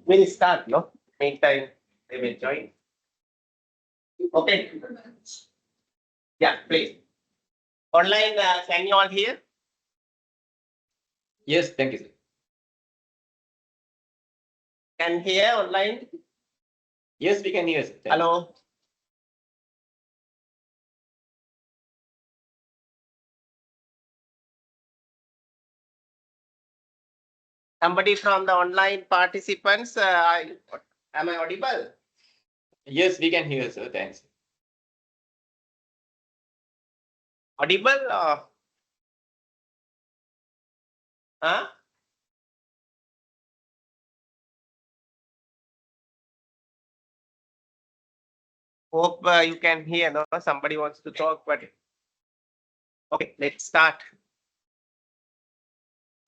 We'll start, no? Meantime, they will join. Okay. Yeah, please. Online, can you all hear? Yes, thank you, sir. Can hear online? Yes, we can hear, sir. Thank you. Hello? Somebody from the online participants, am I audible? Yes, we can hear, sir. Thanks. Audible or? Huh? Hope you can hear. No, somebody wants to talk, but okay, let's start.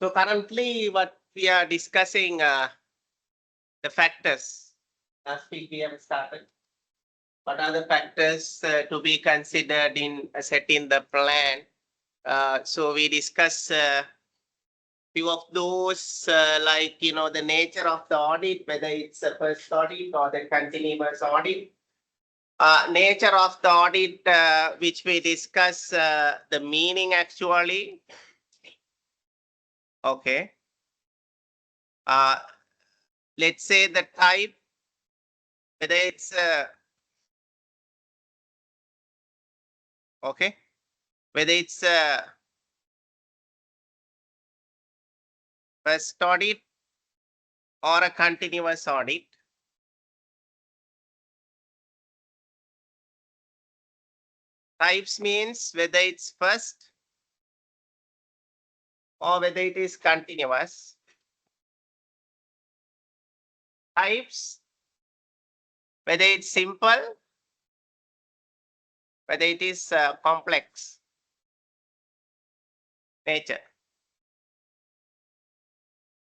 So currently, what we are discussing, the factors. Last week we have started. What are the factors to be considered in setting the plan? So we discuss few of those, like the nature of the audit, whether it's a first audit or the continuous audit. Nature of the audit, which we discuss the meaning actually. Okay. Let's say the type, whether it's okay, whether it's first audit or a continuous audit. Types means whether it's first or whether it is continuous. Types, whether it's simple, whether it is complex nature.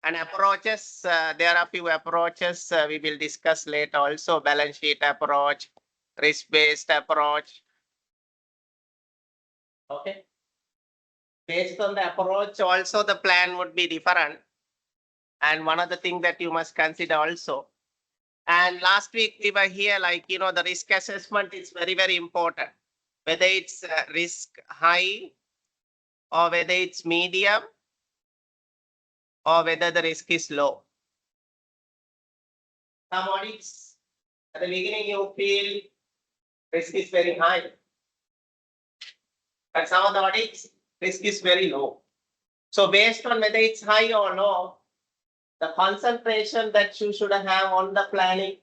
And approaches, there are few approaches we will discuss later also, balance sheet approach, risk-based approach. Okay. Based on the approach also the plan would be different. And one other thing that you must consider also. And last week we were here, like, the risk assessment is very, very important. Whether it's risk high or whether it's medium or whether the risk is low. Some audits, at the beginning you feel risk is very high. But some of the audits, risk is very low. So based on whether it's high or low, the concentration that you should have on the planning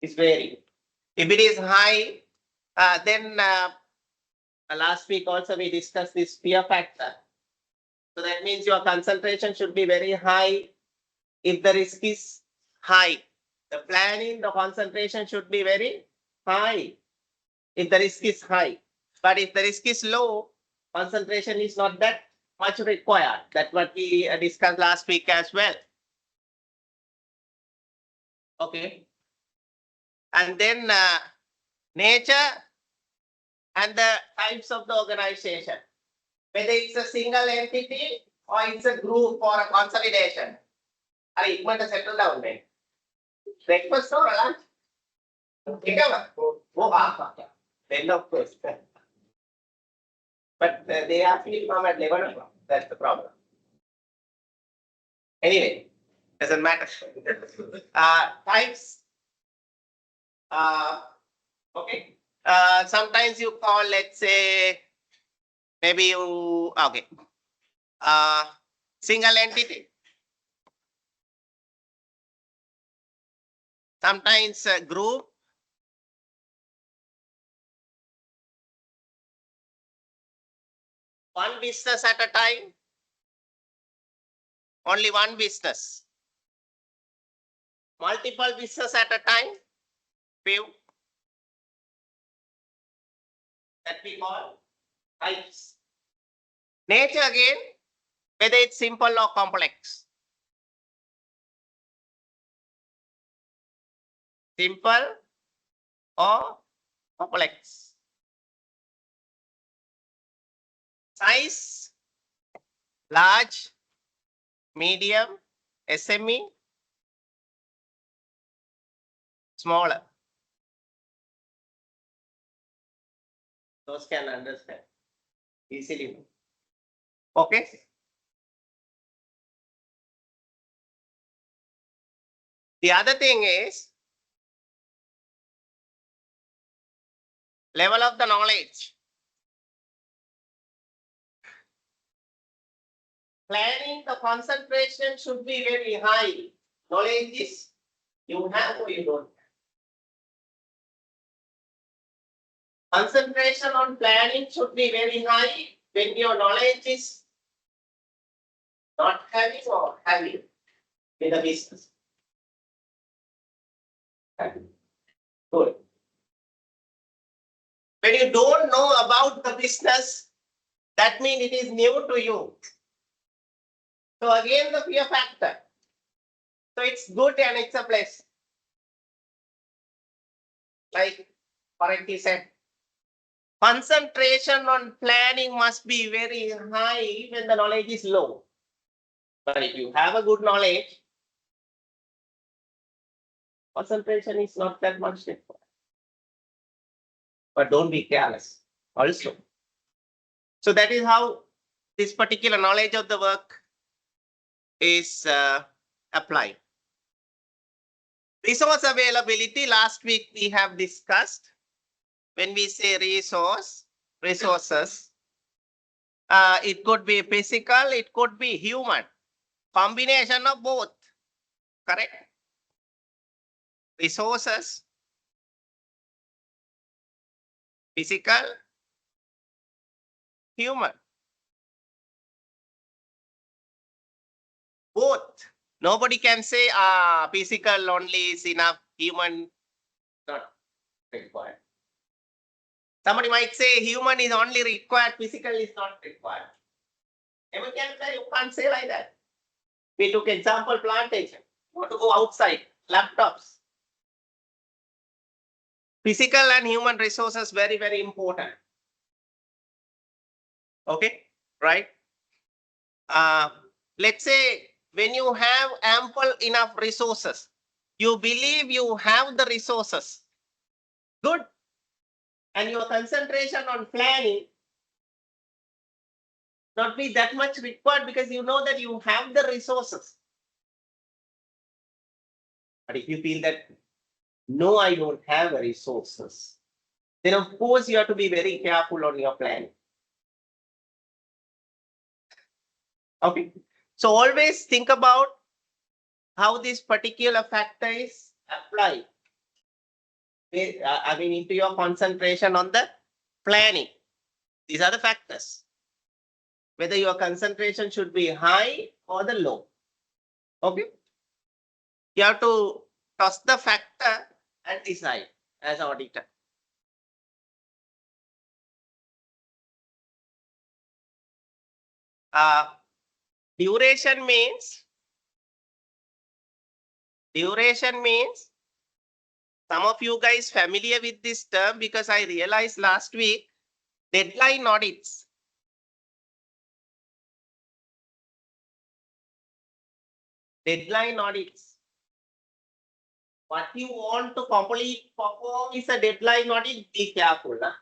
is varying. If it is high, then last week also we discussed this fear factor. So that means your concentration should be very high if the risk is high. The planning, the concentration should be very high if the risk is high. But if the risk is low, concentration is not that much required. That's what we discussed last week as well. Okay. And then nature and the types of the organization. Whether it's a single entity or it's a group or a consolidation. Are you going to settle down, man? Breakfast or lunch? Then of course. But they asked me to come at 11 o'clock. That's the problem. Anyway, doesn't matter. Types. Okay. Sometimes you call, let's say, maybe you, okay. Single entity. Sometimes group. One business at a time. Only one business. Multiple business at a time. Few. That we call types. Nature again, whether it's simple or complex. Simple or complex. Size, large, medium, SME smaller. Those can understand easily. Okay. The other thing is level of the knowledge. Planning, the concentration should be very high. Knowledge is you have or you don't have. Concentration on planning should be very high when your knowledge is not having or having in the business. Good. When you don't know about the business, that means it is new to you. So again, the fear factor. So it's good and it's a plus. Like correctly said, concentration on planning must be very high when the knowledge is low. But if you have a good knowledge, concentration is not that much required. But don't be careless also. So that is how this particular knowledge of the work is applied. Resource availability, last week we have discussed. When we say resources, it could be physical, it could be human. Combination of both, correct? Resources, physical, human. Both. Nobody can say physical only is enough, human not required. Somebody might say human is only required, physical is not required. You can't say like that. We took example plantation. You want to go outside, laptops. Physical and human resources very, very important. Okay, right? Let's say when you have ample enough resources, you believe you have the resources. Good. And your concentration on planning not be that much required because you know that you have the resources. But if you feel that, no, I don't have the resources, then of course you have to be very careful on your plan. Okay. So always think about how this particular factor is applied. I mean, into your concentration on the planning. These are the factors. Whether your concentration should be high or the low. Okay. You have to toss the factor and decide as auditor. Duration means some of you guys familiar with this term because I realized last week deadline audits. Deadline audits. What you want to complete perform is a deadline audit. Be careful. Huh?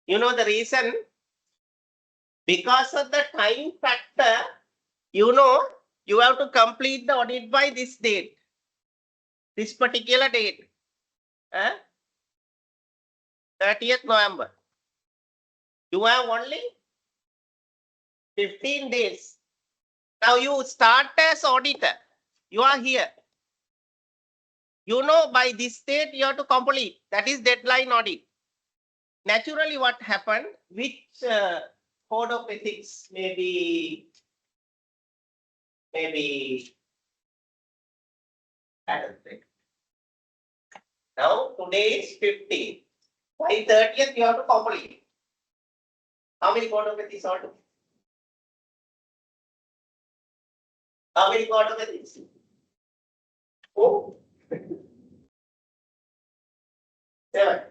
You know the reason? Because of the time factor, you know, you have to complete the audit by this date. This particular date. 30th November. You have only 15 days. Now you start as auditor. You are here. You know by this date you have to complete. That is deadline audit. Naturally what happened, which code of ethics maybe I don't think. Now today is 15. By 30th you have to complete. How many code of ethics are? How many code of ethics? Oh. 7.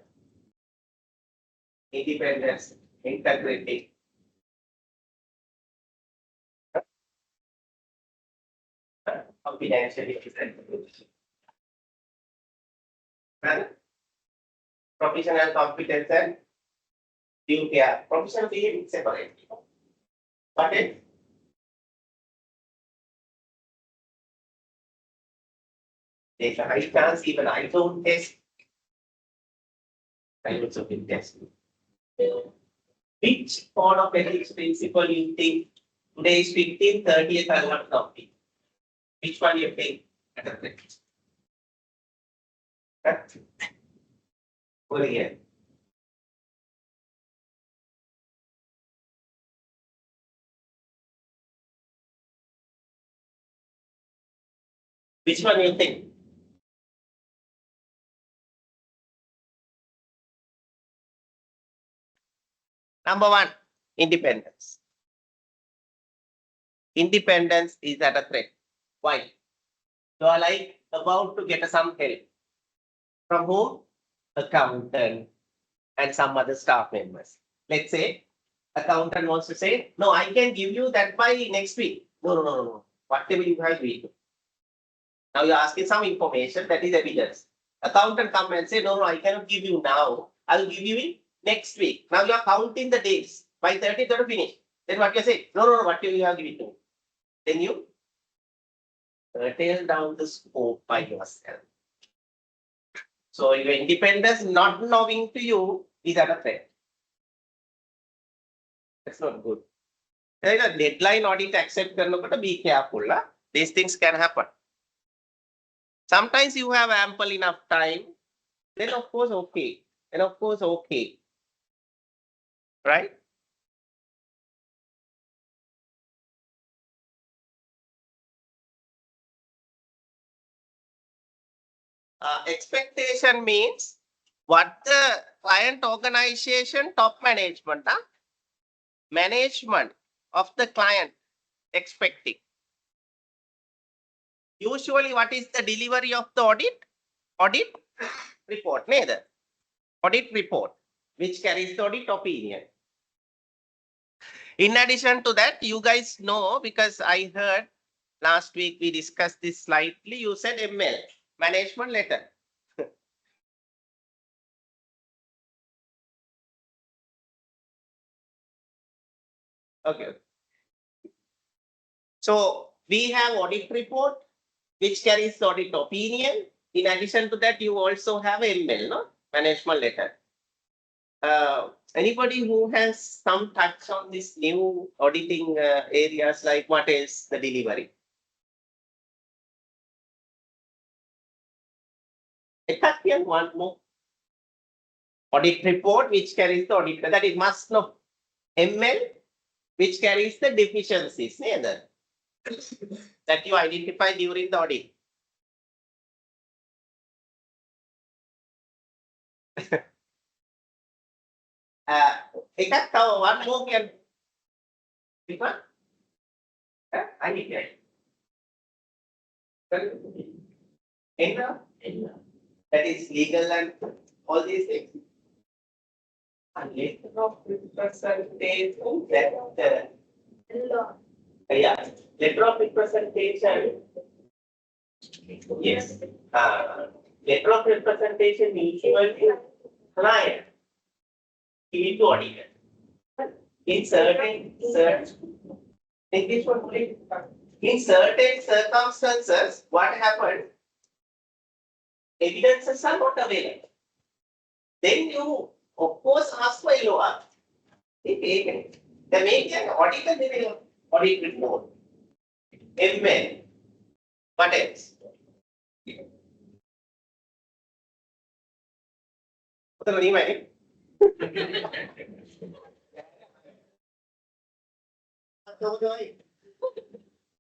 Independence, integrity. confidentiality. And professional competence and due care. Professional behavior is separate. But it there's a high chance even I don't test. I also will test. Which part of ethics principle you think today is 15, 30th, I want to complete? Which one you think? Over here. Which one you think? Number one, independence. Independence is at a threat. Why? You are like about to get some help. From whom? Accountant and some other staff members. Let's say accountant wants to say, no, I can give you that by next week. No. Whatever you have, we do. Now you're asking some information that is evidence. Accountant come and say, no, I cannot give you now. I'll give you in next week. Now you are counting the days. By 30th, you finish. Then what you say? No, whatever you have given to me. Then you curtail down the scope by yourself. So your independence not knowing to you is at a threat. That's not good. There is a deadline audit accept but be careful. These things can happen. Sometimes you have ample enough time, then of course okay. And of course okay. Right? Expectation means what the client organization top management of the client expecting. Usually what is the delivery of the audit? Audit report, neither. Audit report, which carries the audit opinion. In addition to that, you guys know, because I heard last week we discussed this slightly, you said ML, management letter. Okay. So we have audit report, which carries the audit opinion. In addition to that, you also have ML, no? Management letter. Anybody who has some touch on this new auditing areas, like what is the delivery? Here one more. Audit report, which carries the audit, that it must know. ML, which carries the deficiencies, neither. That you identify during the audit. One more can. Which one? I need that. That is legal and all these things. A letter of representation that yeah, letter of representation. Yes. Letter of representation usually client give it to auditor. In certain circumstances, what happened? Evidences are not available. Then you, of course, ask for LOR. They make an auditor audit report. ML. What else? What do you mean?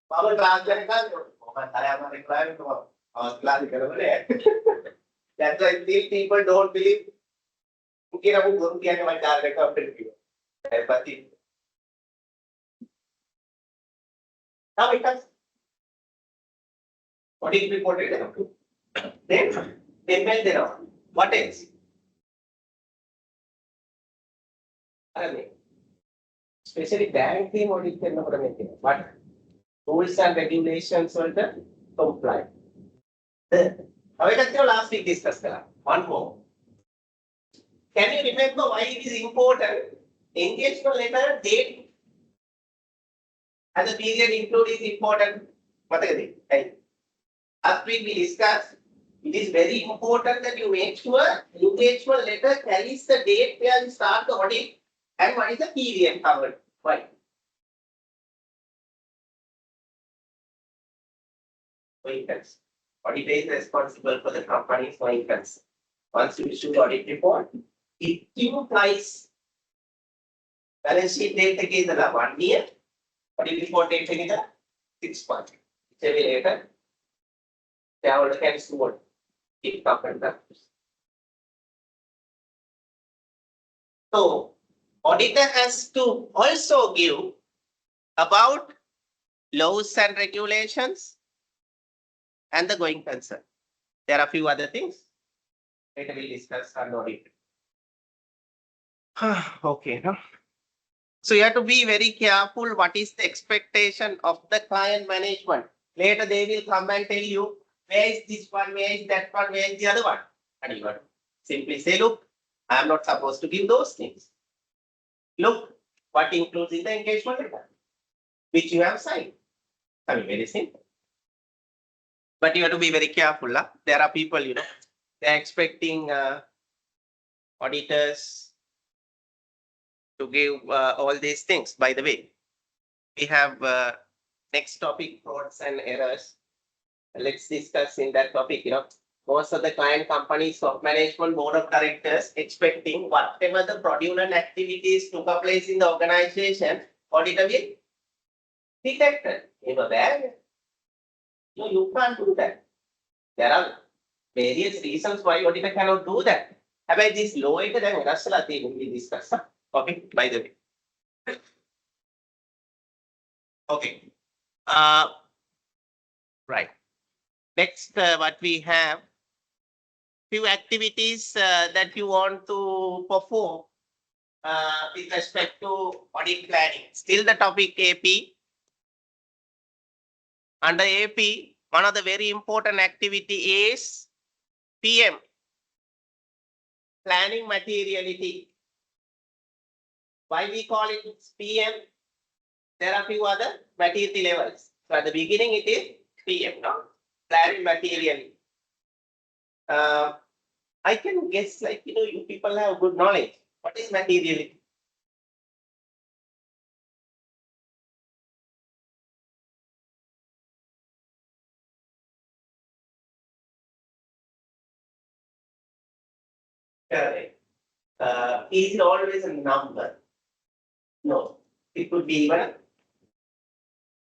Bubble class that's why still people don't believe. Now it has audit reported. Then ML there. What else? Especially bank team audit. What rules and regulations are the comply. Last week discussed one more. Can you remember why it is important? Engagement letter date and the period include is important. Last week we discussed it is very important that you make sure engagement letter carries the date where you start the audit and what is the period covered. Why? For instance, auditor is responsible for the company's for instance. Once you issue the audit report, it implies balance sheet date again 1 year, audit report date again 6 months. Later, shareholder can sue it company. So, auditor has to also give about laws and regulations and the going concern. There are a few other things. Later we'll discuss on audit. Okay. No? So you have to be very careful what is the expectation of the client management. Later they will come and tell you where is this one, where is that one, where is the other one. And you got to simply say, look, I am not supposed to give those things. Look, what includes in the engagement letter, which you have signed. I mean, very simple. But you have to be very careful. Huh? There are people, they are expecting auditors to give all these things. By the way, we have next topic, frauds and errors. Let's discuss in that topic. Most of the client companies, top management, board of directors expecting whatever the fraudulent activities took place in the organization, auditor will detect it. That. No, you can't do that. There are various reasons why auditor cannot do that. About this law, we discuss. Okay, by the way. Okay. Right. Next, what we have, few activities that you want to perform with respect to audit planning. Still the topic AP. Under AP, one of the very important activity is PM, planning materiality. Why we call it PM? There are few other maturity levels. So at the beginning it is PM, no? Planning materiality. I can guess you people have good knowledge. What is materiality? Correct. Is it always a number? No, it could be even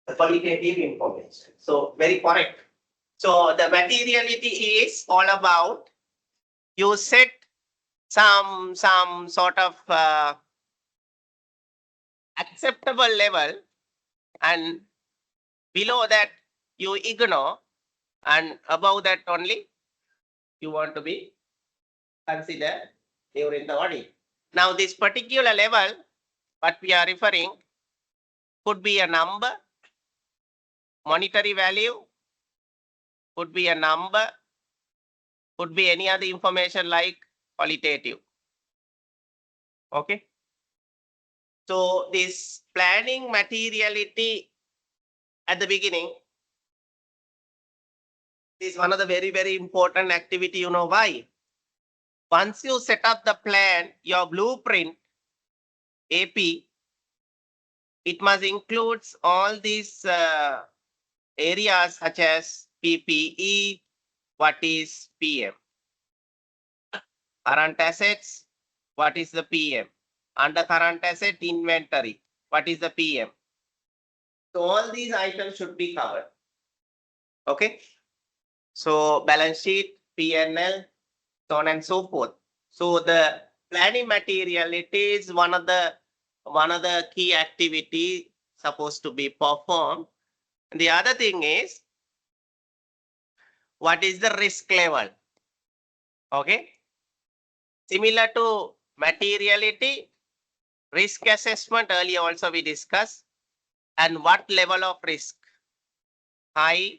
the qualitative information. So very correct. So the materiality is all about you set some sort of acceptable level, and below that you ignore, and above that only you want to be considered during the audit. Now this particular level, what we are referring, could be a number, monetary value, could be a number, could be any other information like qualitative. Okay. So this planning materiality at the beginning is one of the very important activity. You know why? Once you set up the plan, your blueprint, AP, it must include all these areas such as PPE, what is PM? Current assets, what is the PM? Under current asset, inventory, what is the PM? So all these items should be covered. Okay. So balance sheet, P&L, so on and so forth. So the planning materiality is one of the key activity supposed to be performed. And the other thing is, what is the risk level? Okay. Similar to materiality, risk assessment earlier also we discussed, and what level of risk? High,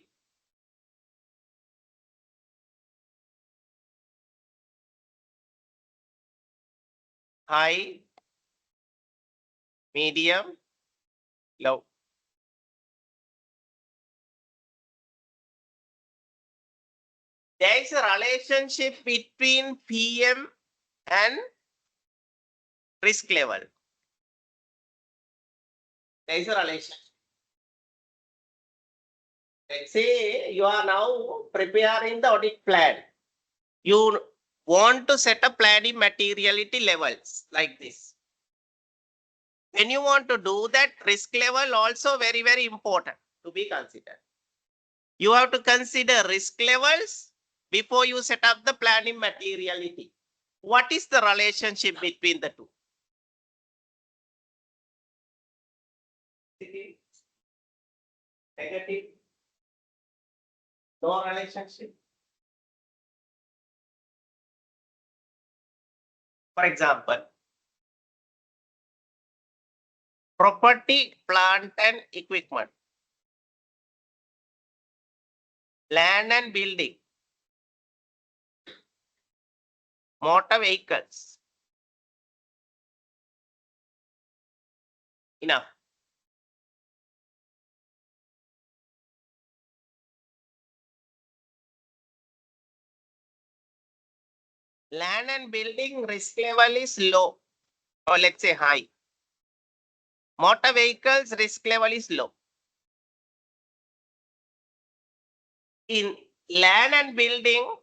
high, medium, low. There is a relationship between PM and risk level. There is a relationship. Let's say you are now preparing the audit plan. You want to set a planning materiality levels like this. When you want to do that, risk level also very, very important to be considered. You have to consider risk levels before you set up the planning materiality. What is the relationship between the two? Negative? No relationship? For example, property, plant and equipment, land and building, motor vehicles. Enough. Land and building risk level is low, or let's say high. Motor vehicles risk level is low. In land and building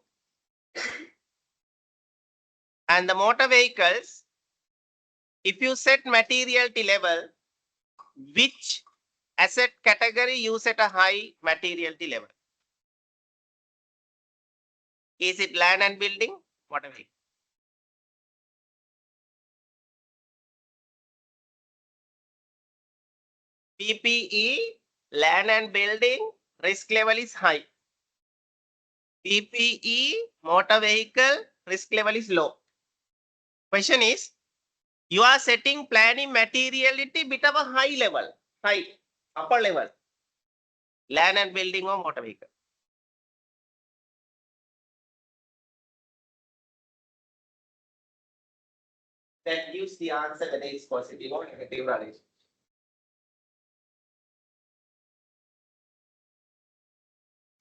and the motor vehicles, if you set materiality level, which asset category you set a high materiality level? Is it land and building? Motor vehicle. PPE, land and building, risk level is high. PPE, motor vehicle, risk level is low. Question is, you are setting planning materiality bit of a high level, high, upper level, land and building or motor vehicle. That gives the answer whether it's positive or negative relation.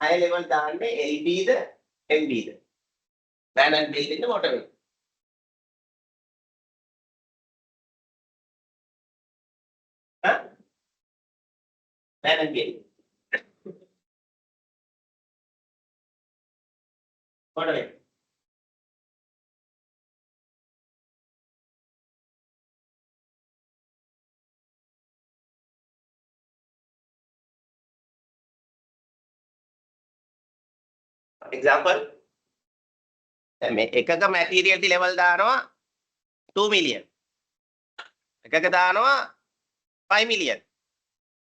High level දාන්නේ LB the MB the land and building the motor vehicle. Huh? Land and building. Motor vehicle. Example, මේ එකක materiality level දානවා 2 million. එකක දානවා 5 million.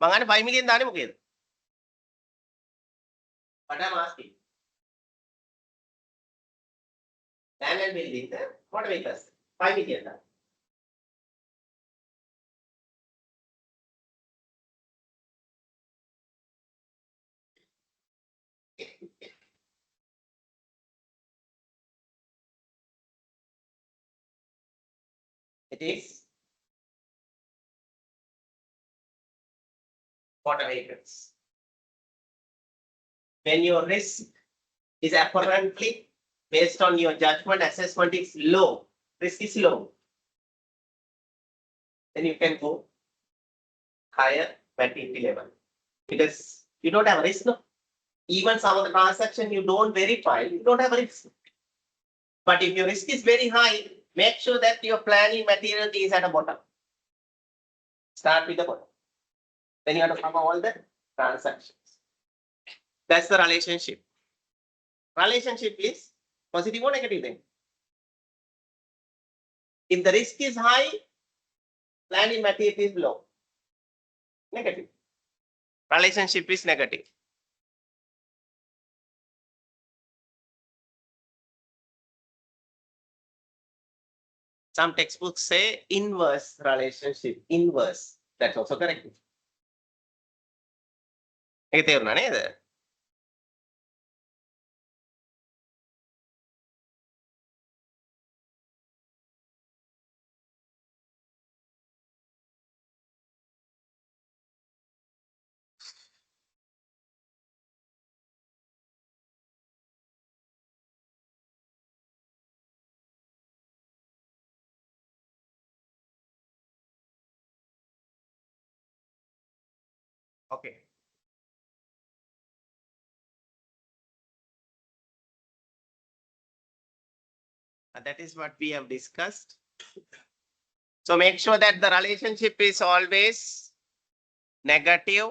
මං අහන්නේ 5 million දාන්නේ මොකේද? What I'm asking. Land and building the motor vehicles 5 million දාන්න. It is motor vehicles. When your risk is apparently based on your judgment assessment is low, risk is low, then you can go higher materiality level because you don't have a risk. No, even some of the transaction you don't verify, you don't have a risk. But if your risk is very high, make sure that your planning materiality is at the bottom. Start with the bottom. Then you have to cover all the transactions. That's the relationship. Relationship is positive or negative then. If the risk is high, planning materiality is low. Negative. Relationship is negative. Some textbooks say inverse relationship. Inverse. That's also correct. ඒක තේරුණා නේද? Okay. That is what we have discussed. So make sure that the relationship is always negative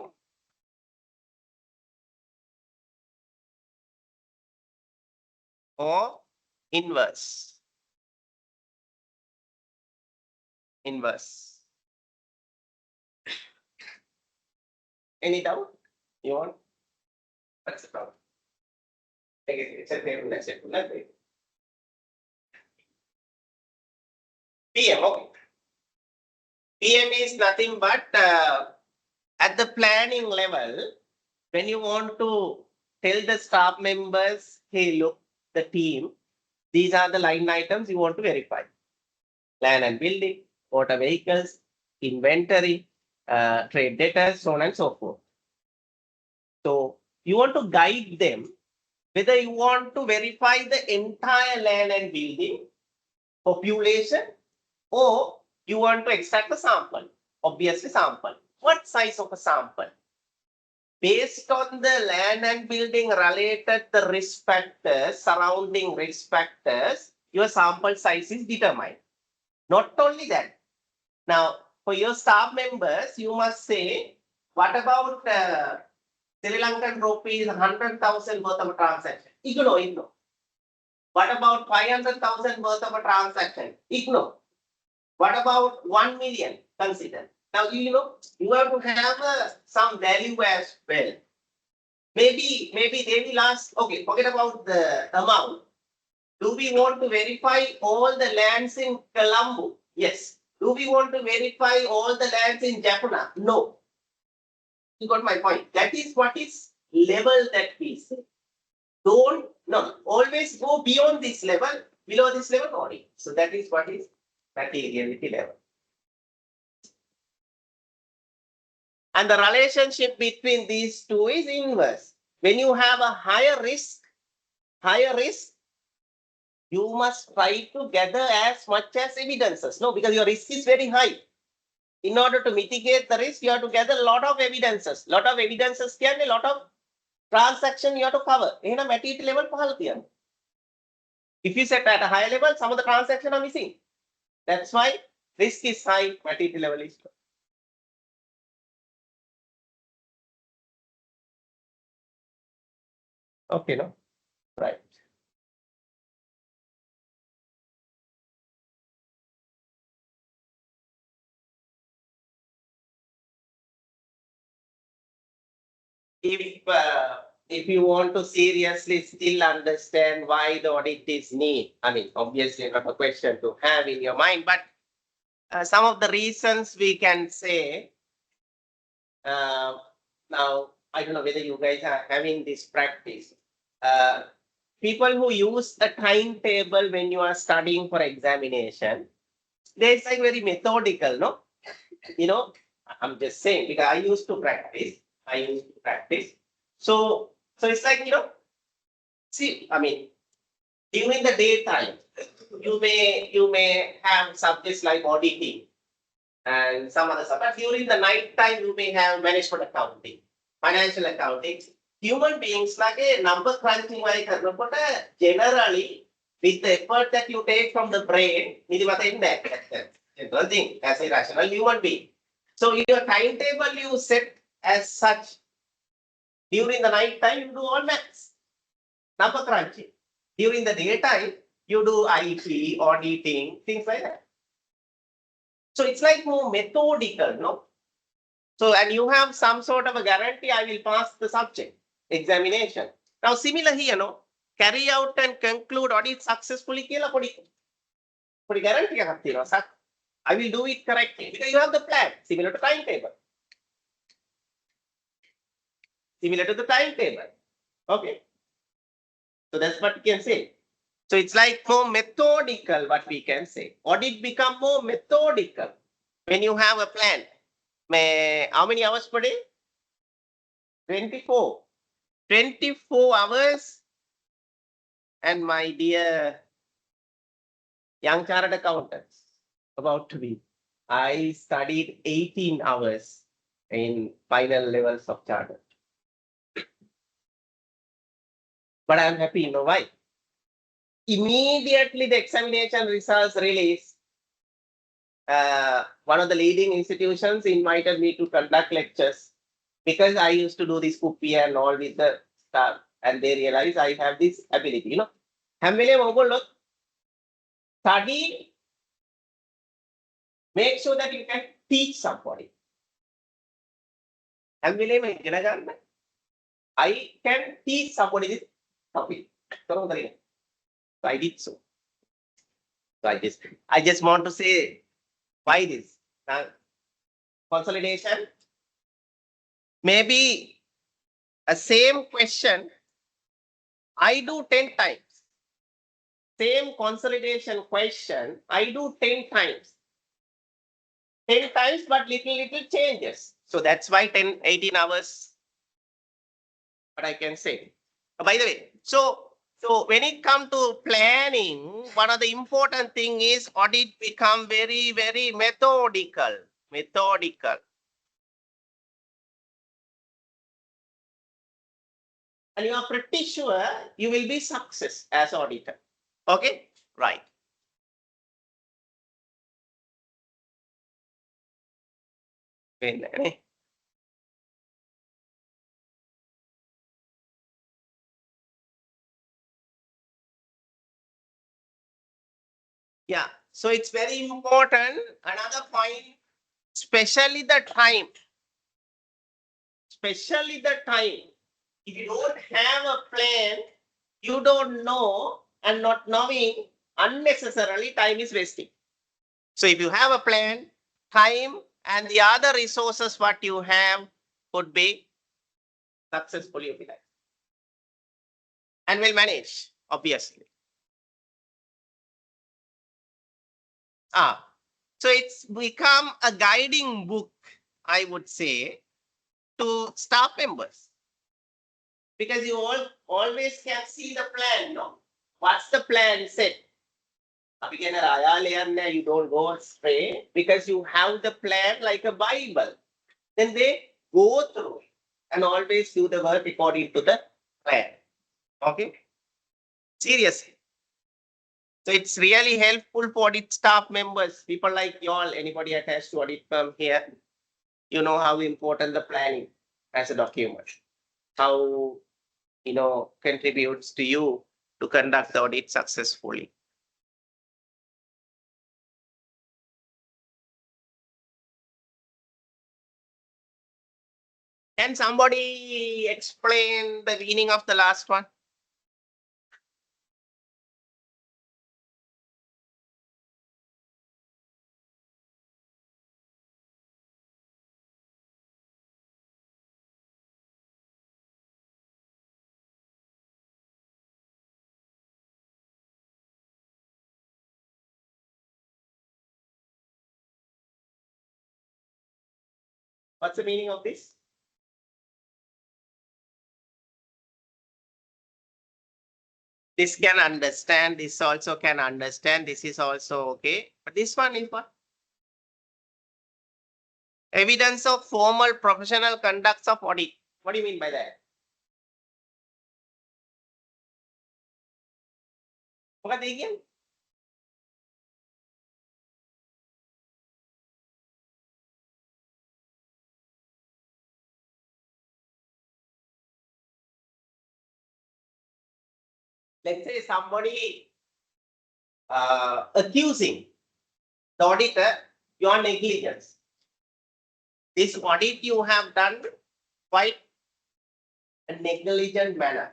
or inverse. Inverse. Any doubt? You want? What's the problem? PM, okay. PM is nothing but at the planning level, when you want to tell the staff members, hey, look, the team, these are the line items you want to verify. Land and building, motor vehicles, inventory, trade debtors, so on and so forth. So you want to guide them whether you want to verify the entire land and building population or you want to extract a sample. Obviously sample. What size of a sample? Based on the land and building related the risk factors, surrounding risk factors, your sample size is determined. Not only that. Now, for your staff members, you must say, what about Sri Lankan rupees 100,000 worth of a transaction? Ignore. What about 500,000 worth of a transaction? Ignore. What about 1 million? Consider. Now, you have to have some value as well. Maybe they will ask, okay, forget about the amount. Do we want to verify all the lands in Colombo? Yes. Do we want to verify all the lands in Japan? No. You got my point. That is what is level that we say. Always go beyond this level, below this level only. So that is what is materiality level. And the relationship between these two is inverse. When you have a higher risk, you must try to gather as much as evidences. No, because your risk is very high. In order to mitigate the risk, you have to gather a lot of evidences. Lot of evidences can a lot of transaction you have to cover. In a material level, if you set at a higher level, some of the transactions are missing. That's why risk is high, material level is low. Okay, no? Right. If you want to seriously still understand why the audit is needed, I mean, obviously not a question to have in your mind, but some of the reasons we can say, now, I don't know whether you guys are having this practice. People who use a timetable when you are studying for examination, they're like very methodical, no? I'm just saying because I used to practice. So it's like, see, I mean, during the daytime, you may have subjects like auditing and some other stuff. But during the night time, you may have management accounting, financial accounting. Human beings like a number crunching like generally with the effort that you take from the brain, general thing as a rational human being. So your timetable you set as such. During the night time, you do all maths, number crunching. During the daytime, you do IT, auditing, things like that. So it's like more methodical, no? So, and you have some sort of a guarantee, I will pass the subject examination. Now, similar here, no? Carry out and conclude audit successfully. Guarantee I will do it correctly because you have the plan, similar to timetable. Similar to the timetable. Okay. So that's what we can say. So it's like more methodical, what we can say. Audit become more methodical when you have a plan. How many hours per day? 24. 24 hours. And my dear young chartered accountants, about to be, I studied 18 hours in final levels of charter. But I'm happy, you know why? Immediately the examination results release, one of the leading institutions invited me to conduct lectures because I used to do this copy and all with the staff, and they realized I have this ability, you know. Study, make sure that you can teach somebody. I can teach somebody this topic. So I did so. So I just want to say why this. Consolidation. Maybe a same question I do 10 times. Same consolidation question I do 10 times. 10 times, but little changes. So that's why 10, 18 hours. But I can say. By the way, so when it comes to planning, one of the important thing is audit become very, very methodical. Methodical. And you are pretty sure you will be success as auditor. Okay, right. Yeah, so it's very important. Another point, especially the time. Especially the time. If you don't have a plan, you don't know, and not knowing, unnecessarily time is wasting. So if you have a plan, time and the other resources what you have could be successfully utilized and will manage, obviously. So it's become a guiding book, I would say, to staff members. Because you always can see the plan, no? What's the plan set? You don't go astray because you have the plan like a Bible. Then they go through it and always do the work according to the plan. Okay? Seriously. So it's really helpful for audit staff members, people like y'all, anybody attached to audit firm here, you know how important the planning as a document, how, you know, contributes to you to conduct the audit successfully. Can somebody explain the meaning of the last one? What's the meaning of this? This can understand, this also can understand, this is also okay. But this one is what? Evidence of formal professional conducts of audit. What do you mean by that? What again? Let's say somebody accusing the auditor your negligence. This audit you have done quite a negligent manner.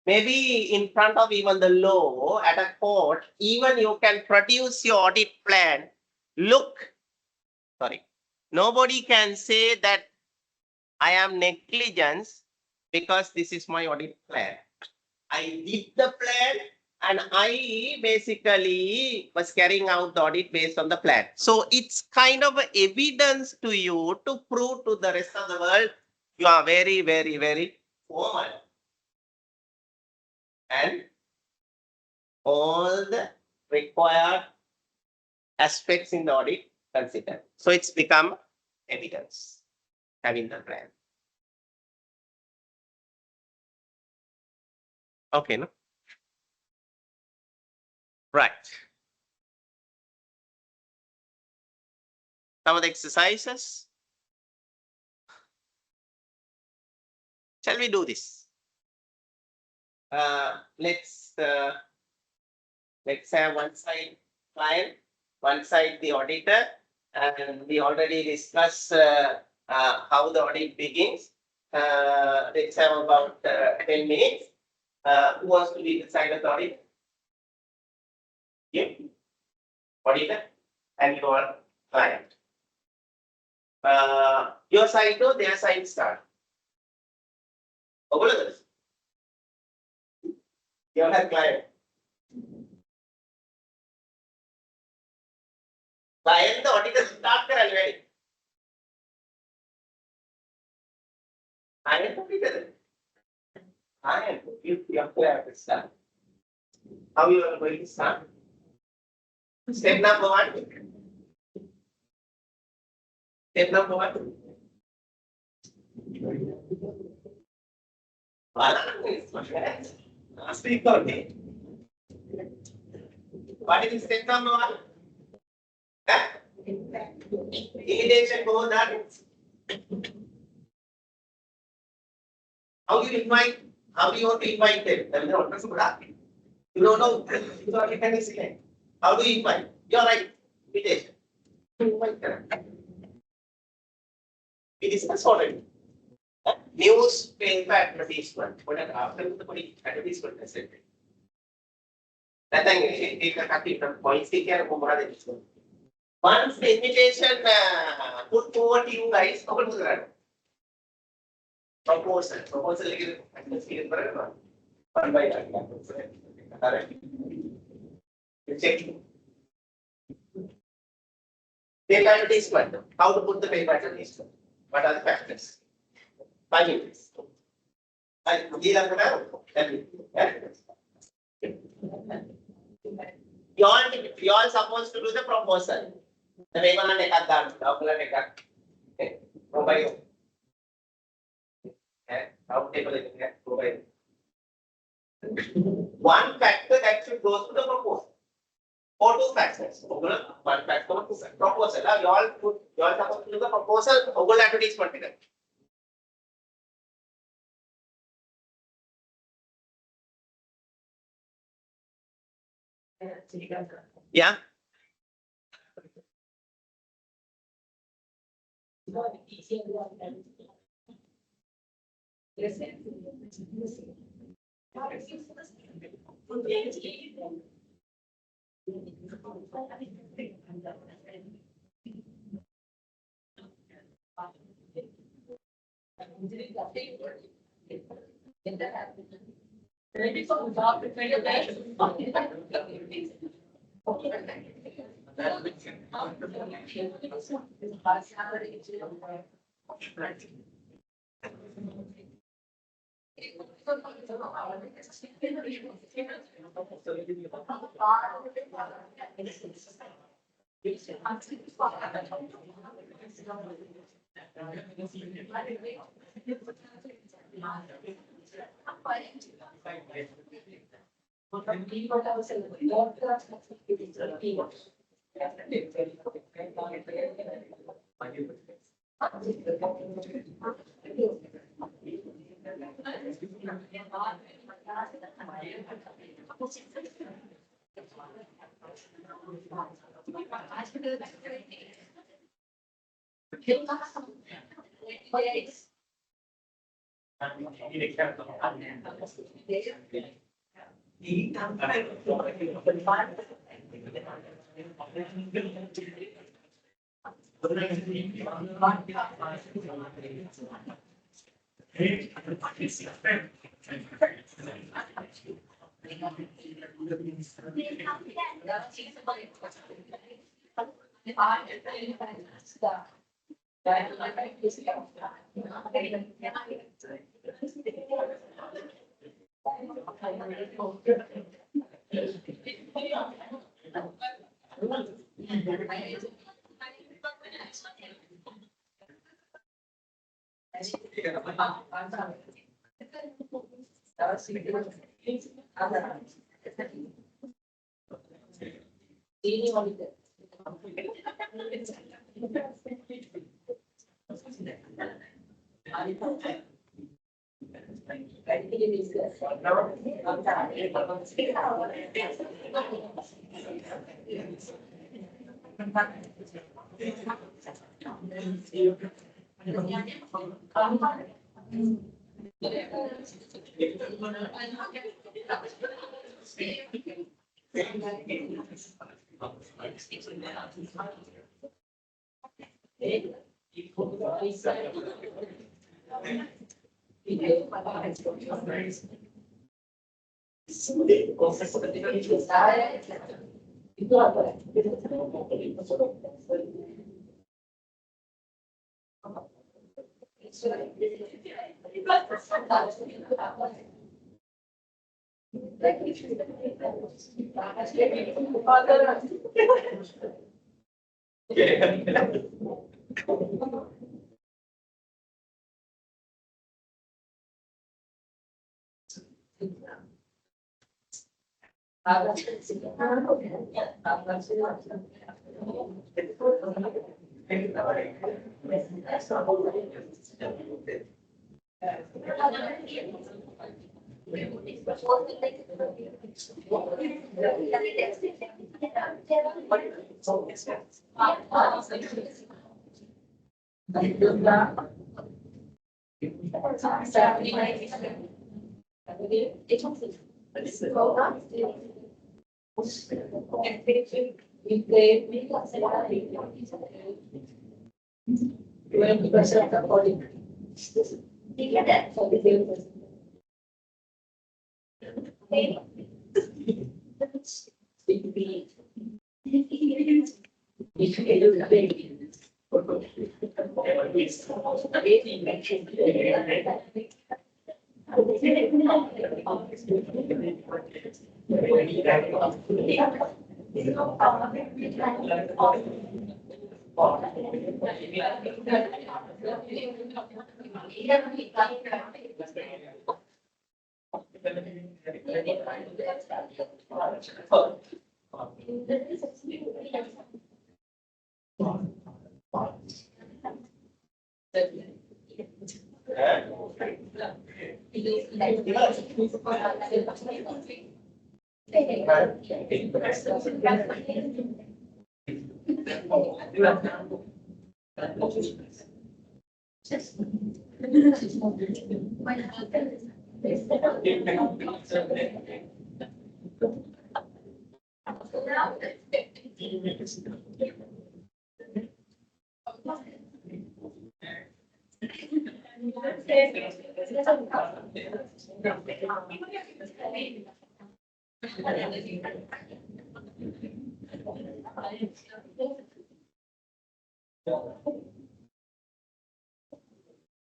Maybe in front of even the law at a court, even you can produce your audit plan. Look, sorry, nobody can say that I am negligence because this is my audit plan. I did the plan and I basically was carrying out the audit based on the plan. So it's kind of evidence to you to prove to the rest of the world you are very, very, very formal. And all the required aspects in the audit considered. So it's become evidence having the plan. Okay, no? Right. Some of the exercises. Shall we do this? Let's have one side client, one side the auditor, and we already discussed how the audit begins. Let's have about 10 minutes. Who wants to be the side of the audit? You, auditor, and your client. Your side to their side start. Your client. Client the auditor start කරන්න වැඩි. I am auditor. I am your client start. How you are going to start? Step number 1. Step number 1. Speak for me. What is step number 1? Invitation go that. How do you invite? How do you want to invite them? You don't know. How do you invite? You're right. Invitation. We discussed already. Newspaper advertisement. What after the advertisement is it? That thing is a copy from points. Once the invitation put forward to you guys, open the proposal. Proposal is one by one. Correct. Check. Paper advertisement. How to put the paper advertisement? What are the factors? 5 minutes. You all supposed to do the proposal. The paper on the card. Okay. Mobile. Mobile. One factor that should go to the proposal. Or 2 factors. One factor, 2 factors. Proposal. You all supposed to do the proposal. Google advertisement. Yeah.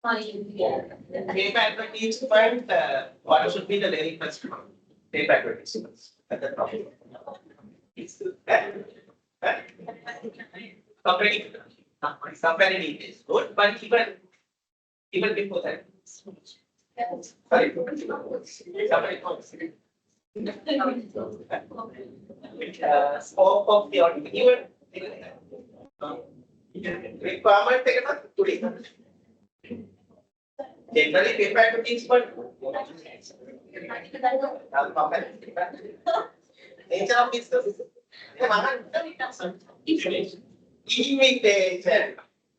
Paper advertisement, what should be the very first one? Paper advertisements at the top. Comparative is good, but even before that. Sorry. Scope of the audit, even requirement today. Generally, paper advertisement. Nature of business.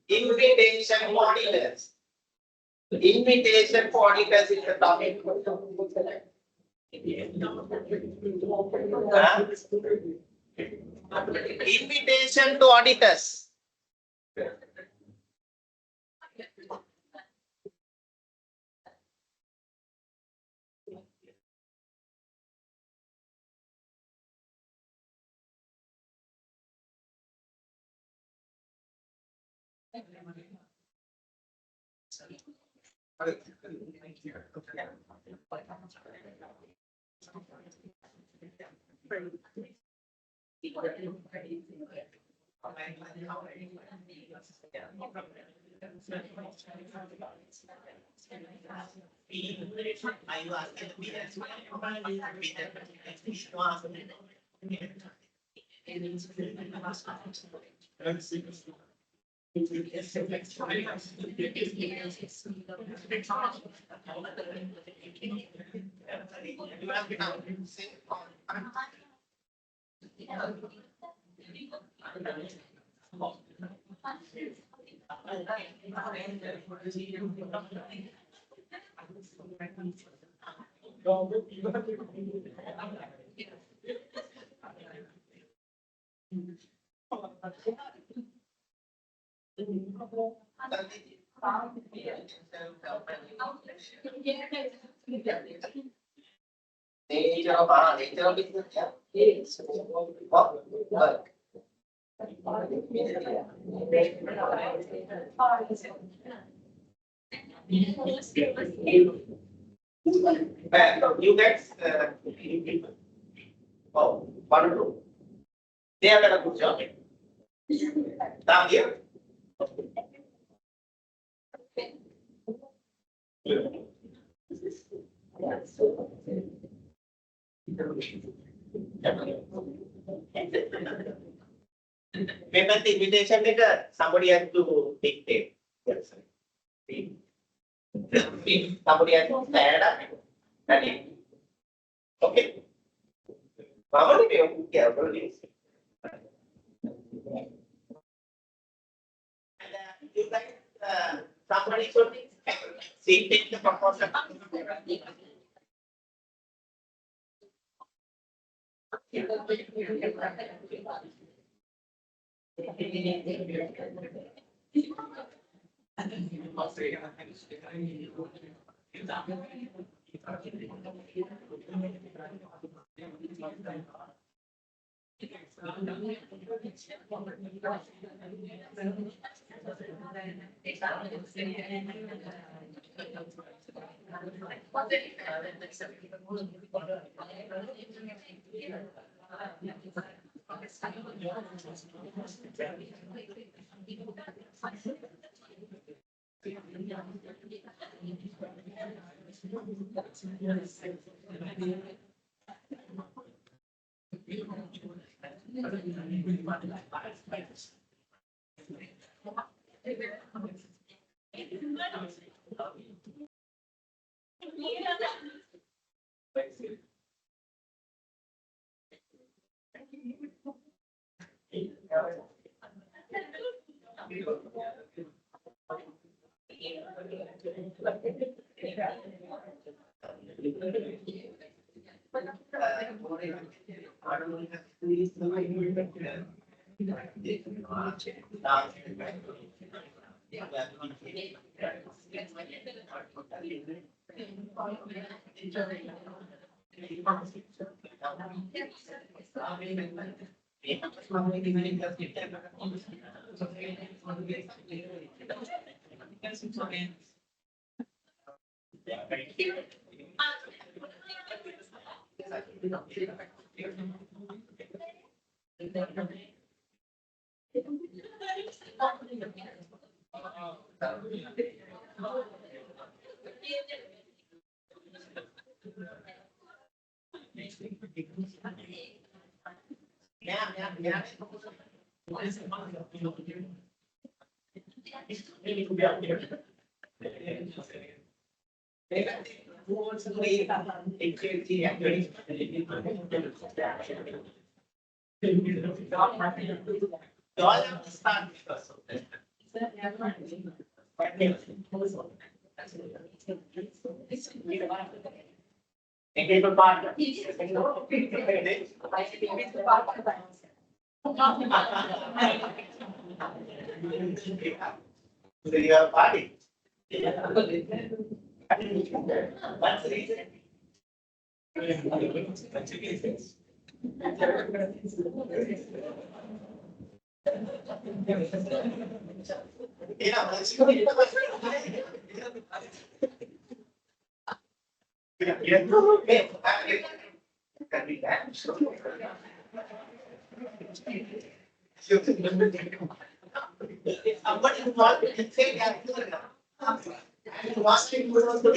Invitation for auditors. Invitation for auditors is the topic. Invitation to auditors. Are you asking the BS? Nature of business, yeah. Work. You guys, oh, wonderful. They have done a good job. Down here. Payment invitation letter, somebody has to dictate. Yes. Somebody has to stand up. Okay. Mama, yeah, you guys, somebody should see, take the proposal. Yeah. Who wants to read activity? You all have to start because of that. Engagement partner. So you have party. What's the reason? Yeah. Can be that. If somebody is not say they are doing it. And last week was also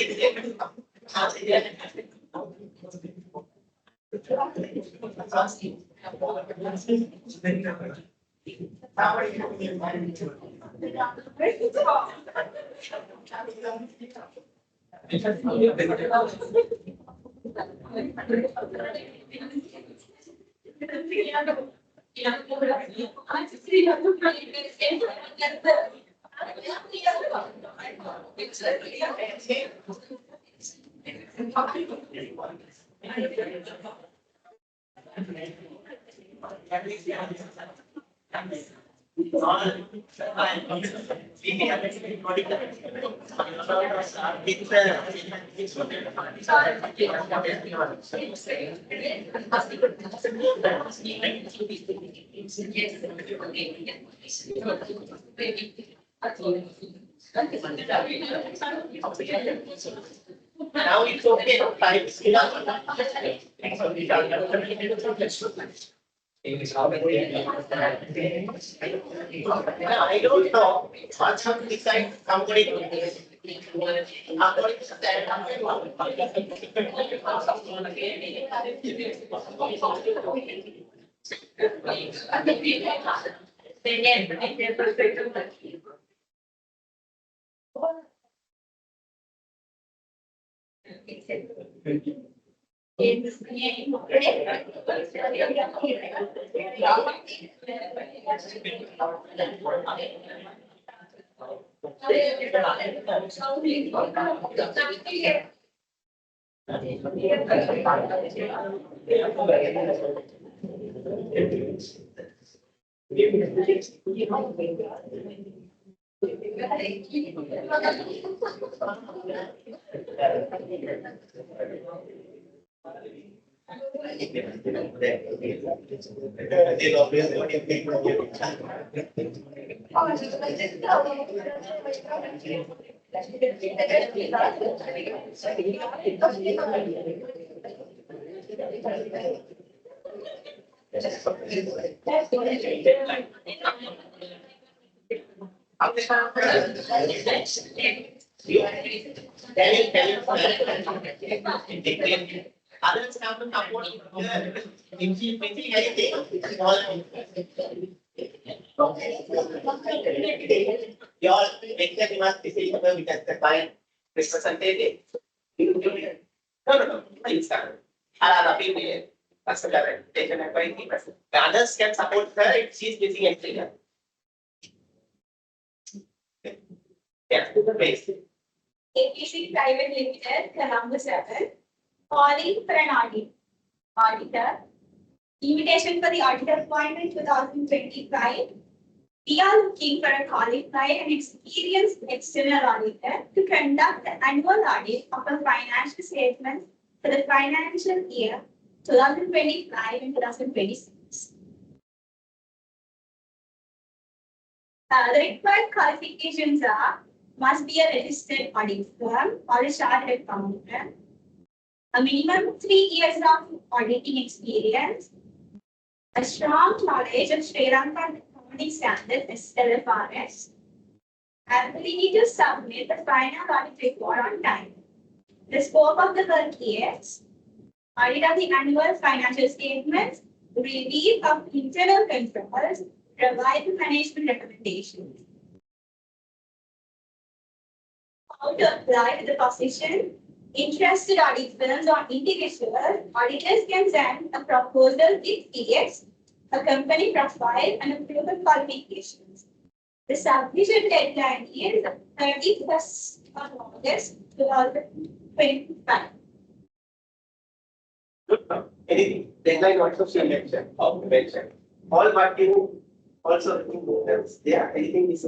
now it's okay. I don't know. What's have to decide somebody to do this. According to others have to support you. If she is missing anything, it's all. You all exactly must see with the client representative. No. Please start. Allow the people. That's the correct. Taken a by the others can support her if she is missing anything. Yeah, please. APC Private Limited, Colombo 7, calling for an auditor. Invitation for the auditor appointment 2025. We are looking for a qualified and experienced external auditor to conduct the annual audit of the financial statements for the financial year 2025 and 2026. The required qualifications are must be a registered audit firm or a chartered accountant, a minimum 3 years of auditing experience, a strong knowledge of Srilanka accounting standards SLFRS, ability to submit the final audit report on time. The scope of the work is audit of the annual financial statements, review of internal controls, provide the management recommendations. How to apply to the position? Interested audit firms or individual auditors can send a proposal with PX, a company profile, and approval qualifications. The submission deadline is 31st of August 2025. Anything, deadline also she mentioned, all what you also there, anything is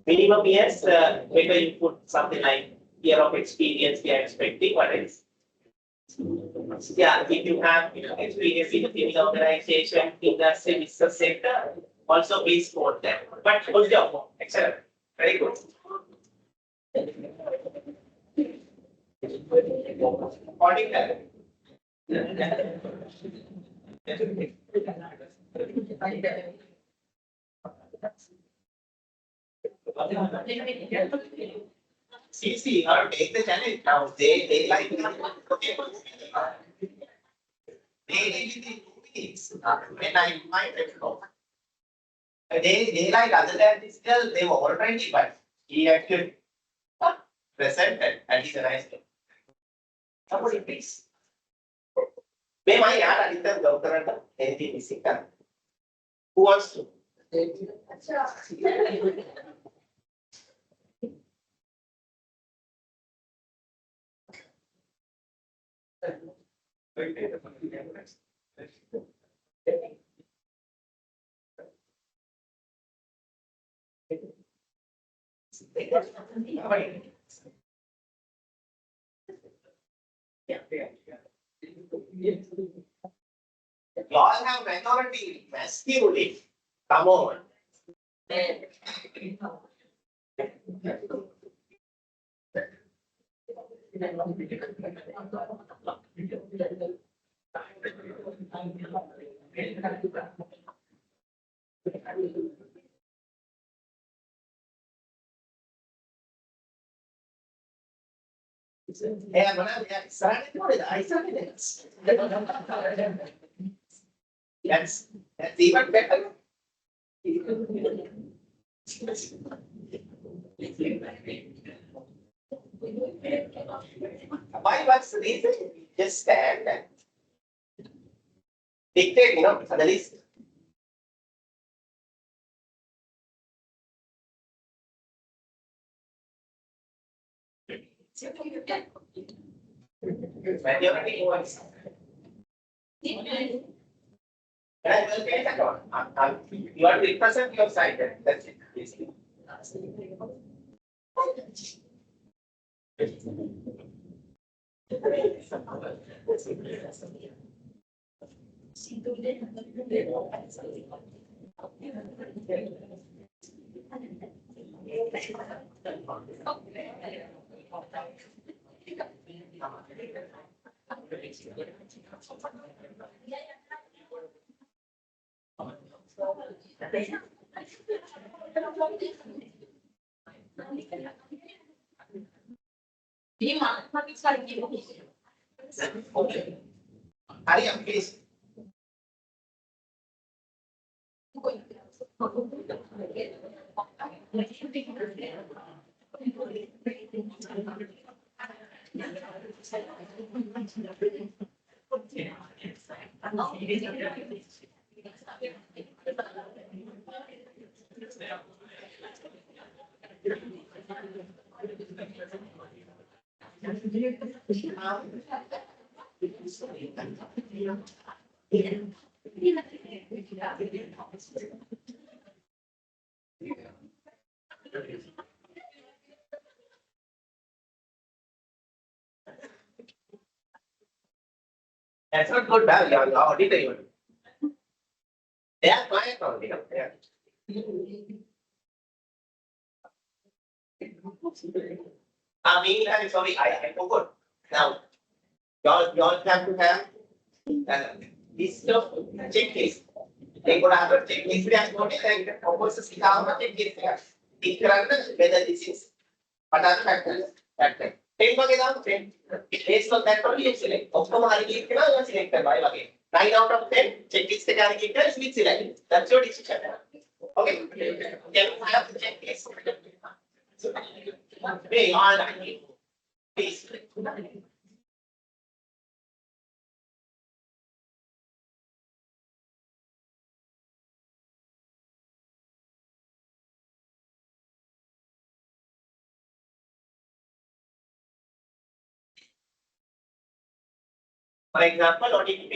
minimum years, whether you put something like year of experience we are expecting, what else? Yeah, if you have experience in the organization, in the service sector, also please quote them. But good job, excellent, very good. Auditor. See, or take the challenge now. They like they did in 2 weeks. When I invited him. They like other than this girl, they were already, but he actually presented and he's a nice guy. Somebody please. May I add a little doctor anything missing? Who wants to? You all have minority massively. Come on. Yeah, but I started with it. I started it. That's even better. Why what's the reason? Just stand and dictate, the list. Majority voice. You are to represent your side. That's it. Okay. Hurry up, please. That's not good, bad. You're auditor even. They are client only. Meanwhile, sorry, I forgot. Now, y'all have to have this checklist. They could have a checklist. They are not saying of course the checklist. Whether this is what are the factors? Factor. 10 वगैरह दाम 10. Based on that only you select. Optimum हमारी click करना या select करना है वगैरह. 9 out of 10 checklist के जाने क्लिक कर switch select. That's your decision. Okay. Can you have the checklist? Hey, all right. Please. For example, audit P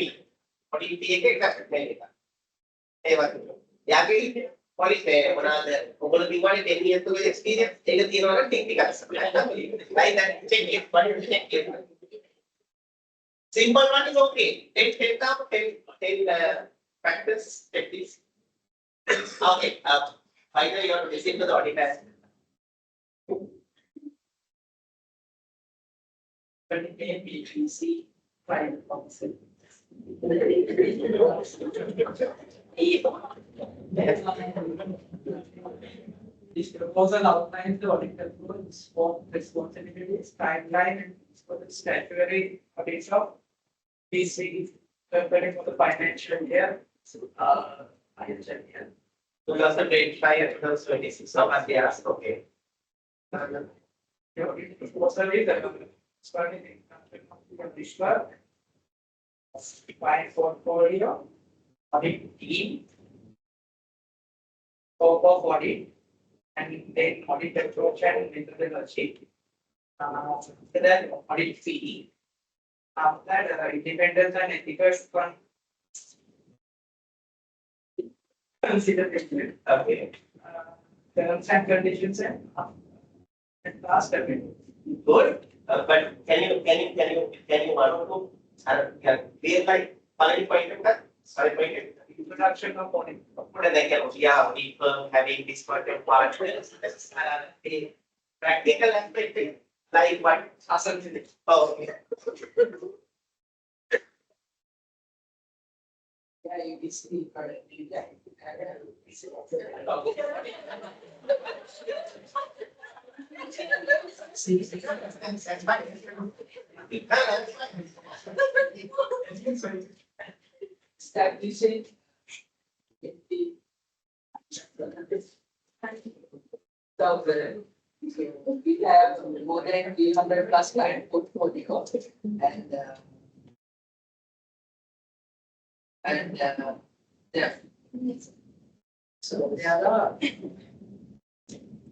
එක එකක් මේක. ඒ වගේ. යාගේ පොලිස් මොනවාද ඔයගොල්ලෝ දිනවනේ 10 years of experience ඒක තියෙනවා නම් ටික ටිකක්. Like that check it, but check it. Simple one is okay. 10 factors check this. Okay, finally you have to listen to the audit as A, B, C, 5, 6. This proposal outlines the audit control, scope, responsibilities, timeline, and for the statutory audits of BC comparing for the financial year. Financial year. 2025 and 2026, so as they asked, okay. The audit proposal is starting in this work. Fine portfolio, audit team, scope of audit, and then audit approach and methodology. Then audit fee. After that, independence and ethical consideration. Okay, Terms and conditions and last amendment. good, but can you one or two, clear like, already pointed that, sorry, pointed. Introduction of audit. Put an example, yeah, people having this certain part, a practical aspect, like what? Assumption. Oh, okay. Yeah, you can see correctly. Yeah. Establishing. So we have more than 300 plus client portfolio and there. So there are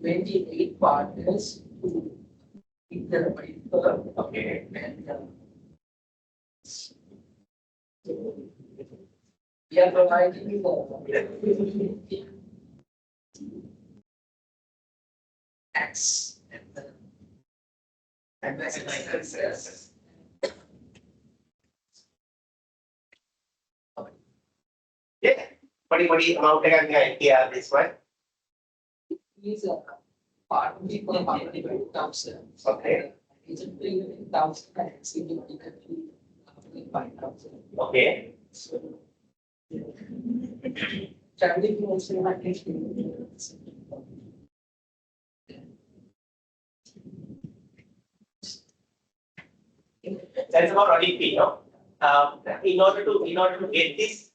28 partners who interpret Okay. and we are providing tax and expenses. Yeah, what amount idea this one? Is a part of the public thousand. Okay. It's a big thousand and significantly 5,000. Okay. So. Traveling also like That's about audit fee, no? In order to get this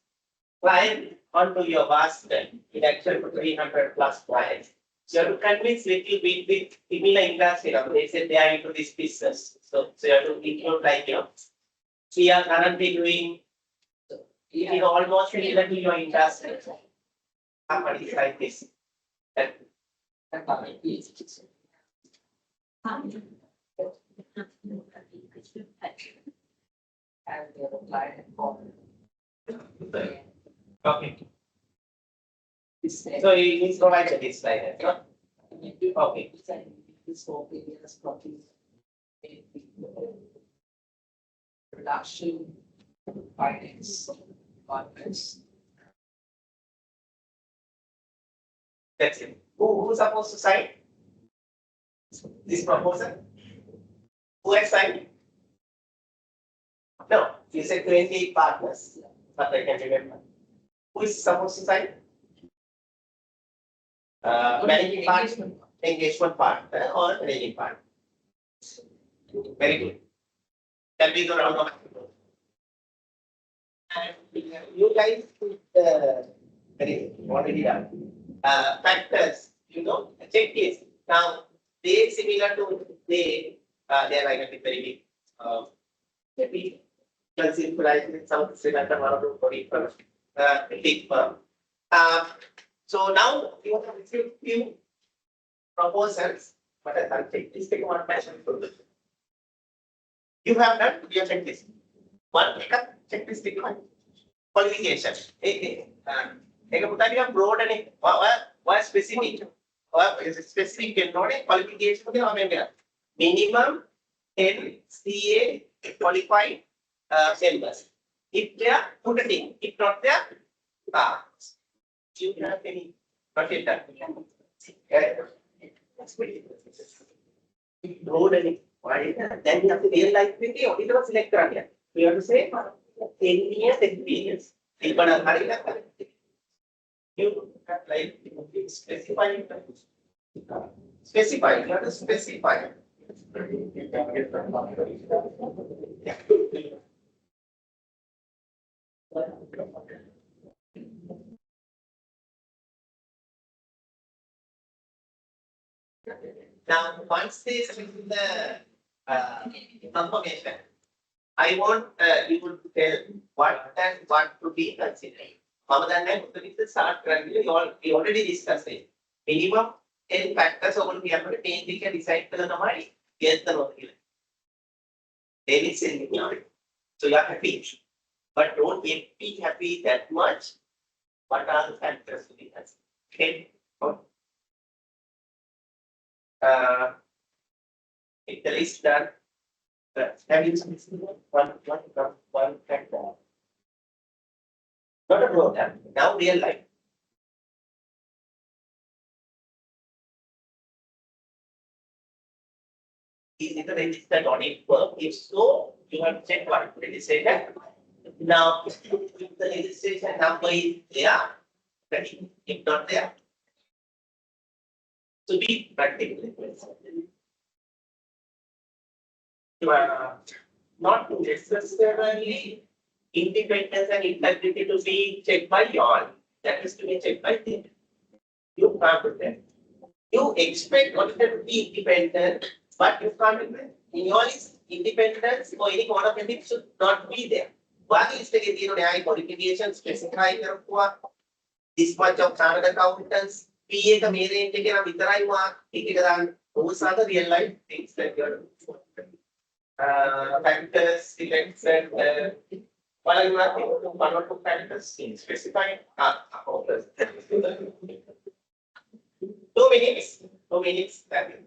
client onto your basket, in actually 300 plus clients, you have to convince little bit with similar industry. They said they are into this business, so you have to include like we are currently doing. It is almost similar to your industry. Companies like this. and their client for Okay. this. So he provided this slide, right? Okay. This whole areas probably production, finance, partners. That's it. Who's supposed to sign this proposal? Who has signed? No, you said 28 partners, but I can remember. Who is supposed to sign? Managing partner, engagement partner, or managing partner. Very good. Can we go round of applause? And you guys put very already done. Factors, check this. Now, they similar to they are like a very big. Maybe conceptualized in South Srilanka, one of the big firm. So now you have received few proposals, but I can take this thing one passion for this. You have done your checklist. One checklist qualification. Broad and what specific specific qualification minimum 10 CA qualified members. If they are, put a thing. If not there, you have any not yet done. Broad and why then you have to realize with the auditor select. We have to say 10 years experience. You have like specify. Specify, you have to specify. Yeah. Now, once this is the confirmation, I want you to tell what and what to be considered. Other than that, with the start currently, we already discussed it. Minimum 10 factors over here, but 10 we can decide the number. Yes, the number. They will send me on. So you are happy. But don't be happy that much. What are the factors to be considered? Okay. If the list done, have you seen one factor? Not a program, now real life. Is it a registered audit work? If so, you have to check what registration. Now, if the registration number is there, ready. If not there, to be practical. Not necessarily independence and integrity to be checked by y'all. That is to be checked by them. You can't do that. You expect auditor to be independent, but you can't do that. In your independence or any code of ethics should not be there. Why is the qualification specify this much of chartered accountants, PA the main taken a Vitarai mark, those are the real life things that you're factors, selects and one or two factors in specifying 2 minutes. 2 minutes. That is.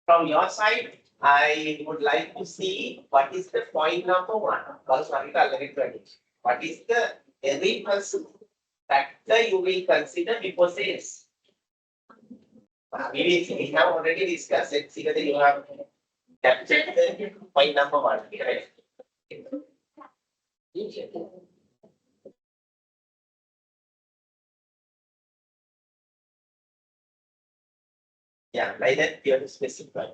From your side, I would like to see what is the point number 1. What is the every person factor you will consider before sales? We have already discussed it. See whether you have captured the point number 1, right? Yeah, like that you have to specify.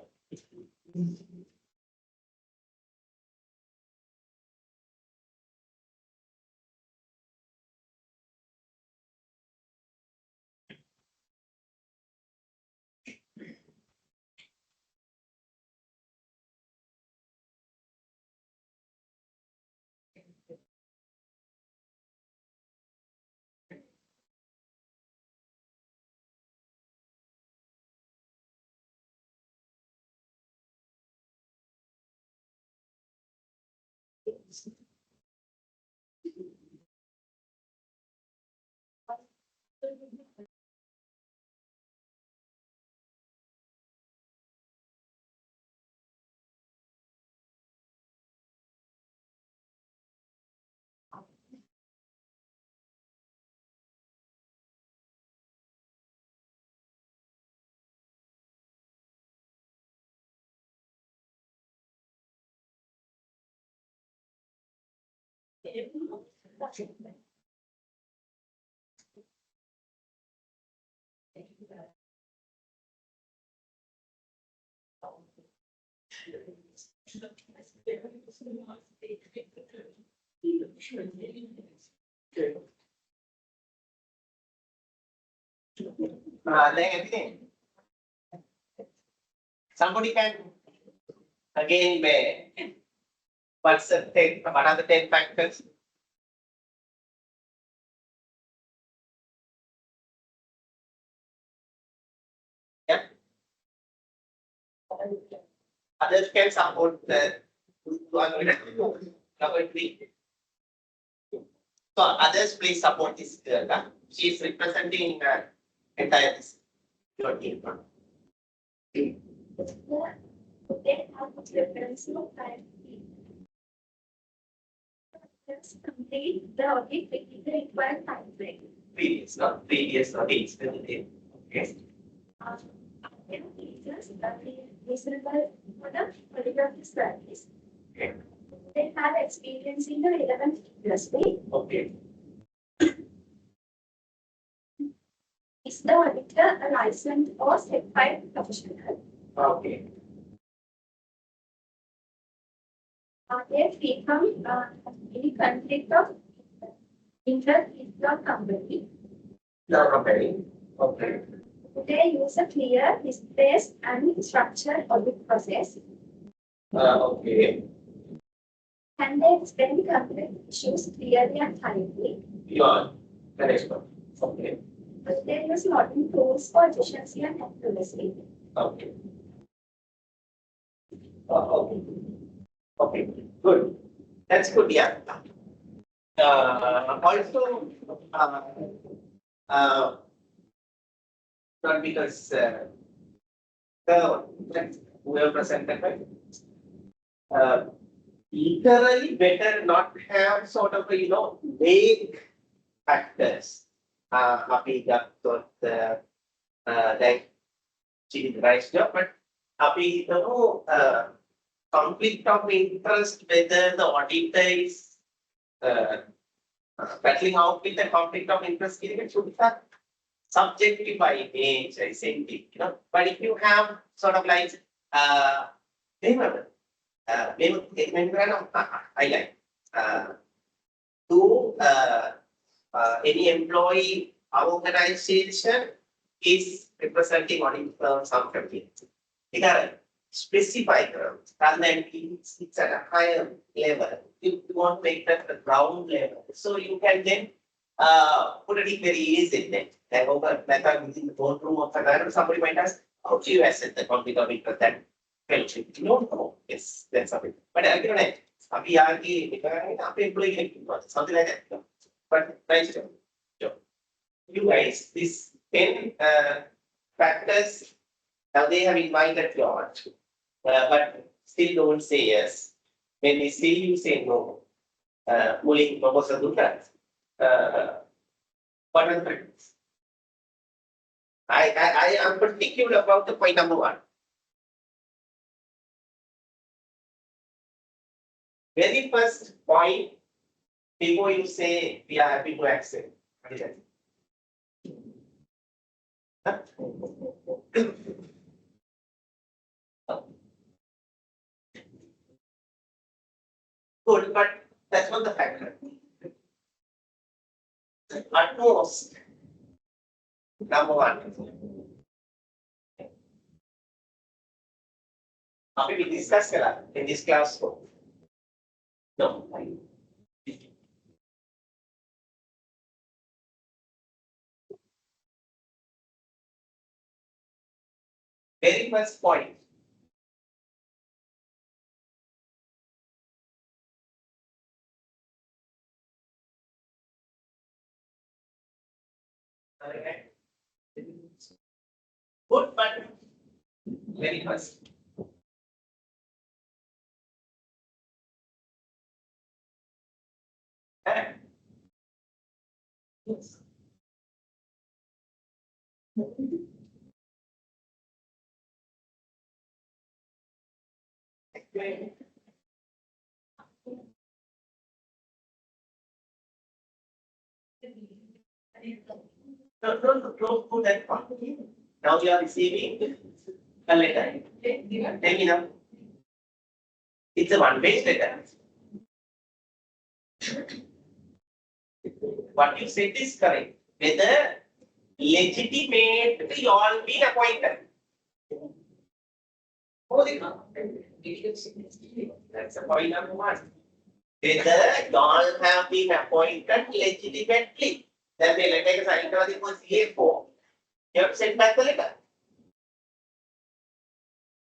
Then everything. Somebody can again what's the 10, what are the 10 factors? Others can support the number 3. So others please support this girl. She is representing entire this your team. They have reference to time. Let's complete the audit within the required time frame. Previous, not previous audits. Okay. Features that is reasonable for the quality of the service. Okay. They have experience in the relevant industry. Okay. Is the auditor a licensed or certified professional? Okay. Are they free from any conflict of interest with the company? No, okay. Okay. They use a clear, risk-based and structured audit process. Okay. Can they explain conflict issues clearly and timely? You are the next one. Okay. But they use modern tools for efficiency and accuracy. Okay. Okay. Okay. Good. That's good. Yeah. Also, not because whoever presented, right? Literally better not have sort of vague factors. Happy got like she did a nice job, but happy conflict of interest whether the auditor is battling out with the conflict of interest it should have subjective by image, I think, but if you have sort of like I like to any employee organization is representing audit firm something. You gotta specify terms rather than it's at a higher level. You want to make that the ground level. So you can then put it very easy then. Like over method within the boardroom of the somebody might ask, how do you assess the conflict of interest and fellowship? You don't know. Yes, that's something. But I don't know. Something like that. But nice job. You guys, these 10 factors, now they have invited you on, but still don't say yes. Maybe still you say no. Willing proposal to that. What are the factors? I am particular about the point number 1. Very first point, before you say we are happy to accept. What is that? Huh? Good, but that's not the factor. At most, number 1. After we discuss in this class, no. Very first point. Good, but very first. Yes. No, don't put that part. Now you are receiving a letter. Then you know, it's a one-page letter. What you said is correct. Whether legitimate you all been appointed. That's the point number 1. Whether you all have been appointed legitimately. Then the letter is signed by the CFO. You have sent back the letter.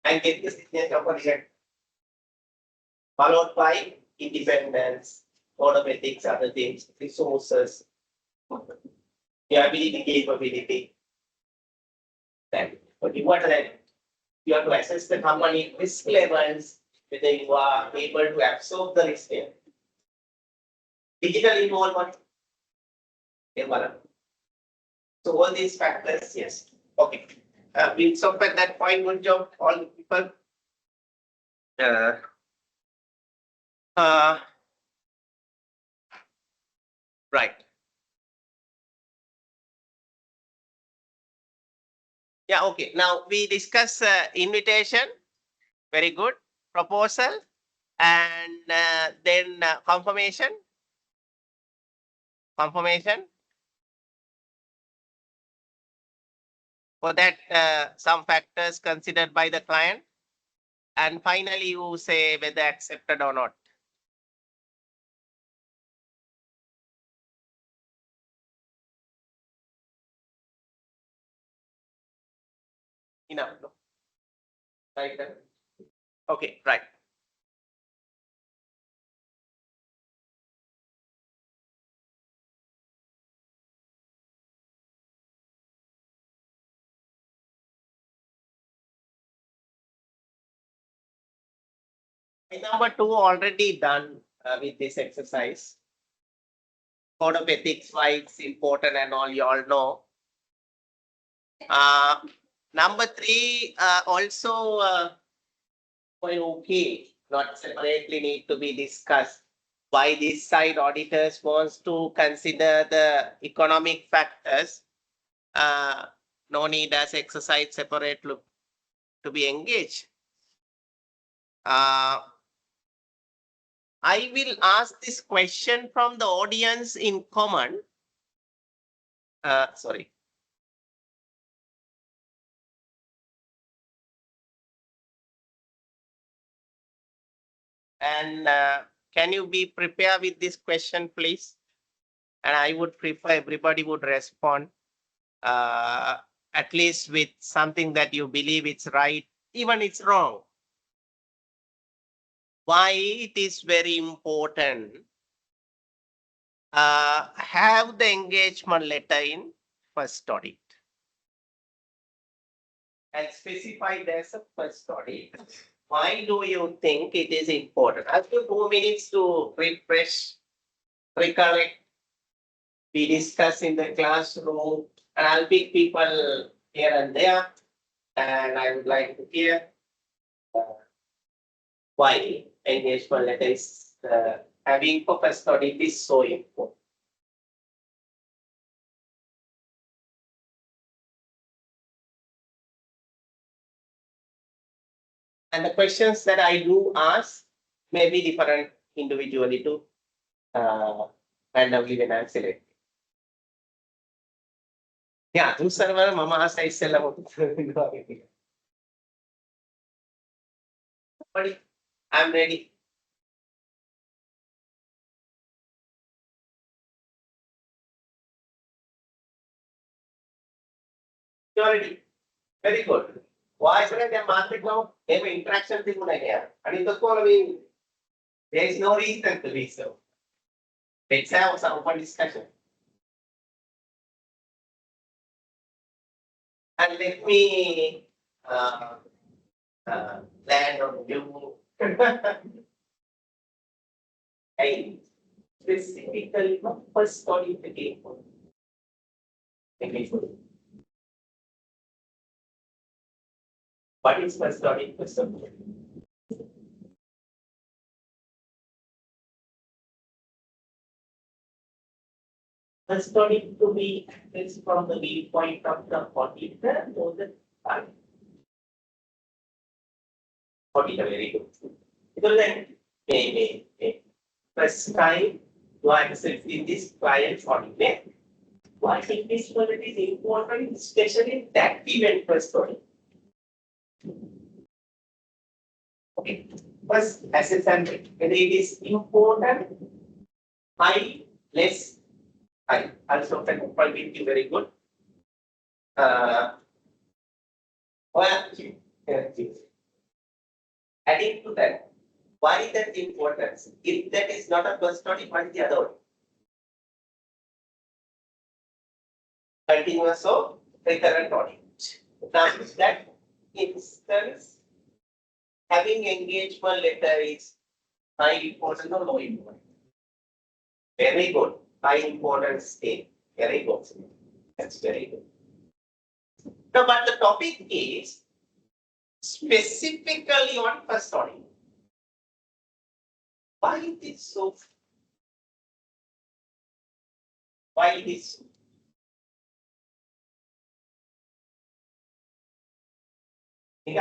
and get the signature for the followed by independence, code of ethics, other things, resources, ability, capability. Then, but you want then you have to assess the company risk levels, whether you are able to absorb the risk. Digital involvement. So all these factors, yes. Okay. We'll stop at that point. Good job, all the people. Right. Yeah, okay. Now we discuss invitation. Very good. Proposal and then confirmation. Confirmation. For that, some factors considered by the client. And finally, you say whether accepted or not. Enough. No? Right. Okay, right. Number 2 already done with this exercise. Code of ethics, why it's important and all you all know. Number 3 also quite okay, not separately need to be discussed. Why this side auditors wants to consider the economic factors. No need as exercise separate look to be engaged. I will ask this question from the audience in common. Sorry. And can you be prepared with this question, please? And I would prefer everybody would respond at least with something that you believe it's right, even it's wrong. Why it is very important have the engagement letter in first audit and specify there's a first audit. Why do you think it is important? I'll give 2 minutes to refresh, recollect. We discuss in the classroom, and I'll pick people here and there, and I would like to hear why engagement letter is having for first audit is so important. And the questions that I do ask may be different individually too, randomly when I'm selected. Yeah, those server mama has I sell about I'm ready. You're ready. Very good. Why should I market now? They have interaction thing here. And in the call, there is no reason to be so. Let's have some open discussion. And let me land on you. I specifically first study the game. What is first study? First study. First study to be is from the viewpoint of the auditor or the client. Auditor, very good. So then, first time you are in this client's audit. Why think this quality is important, especially that event first audit. Okay, first assess and whether it is important, high, less, high. Also, technical will be very good. Well, Adding to that, why that importance? If that is not a first audit, what is the other one? Continuous or recurrent audit. Now, that instance, having engagement letter is high important or low important? Very good. High importance state. Very good. That's very good. Now, but the topic is specifically on first audit. Why it is so? Why it is so? We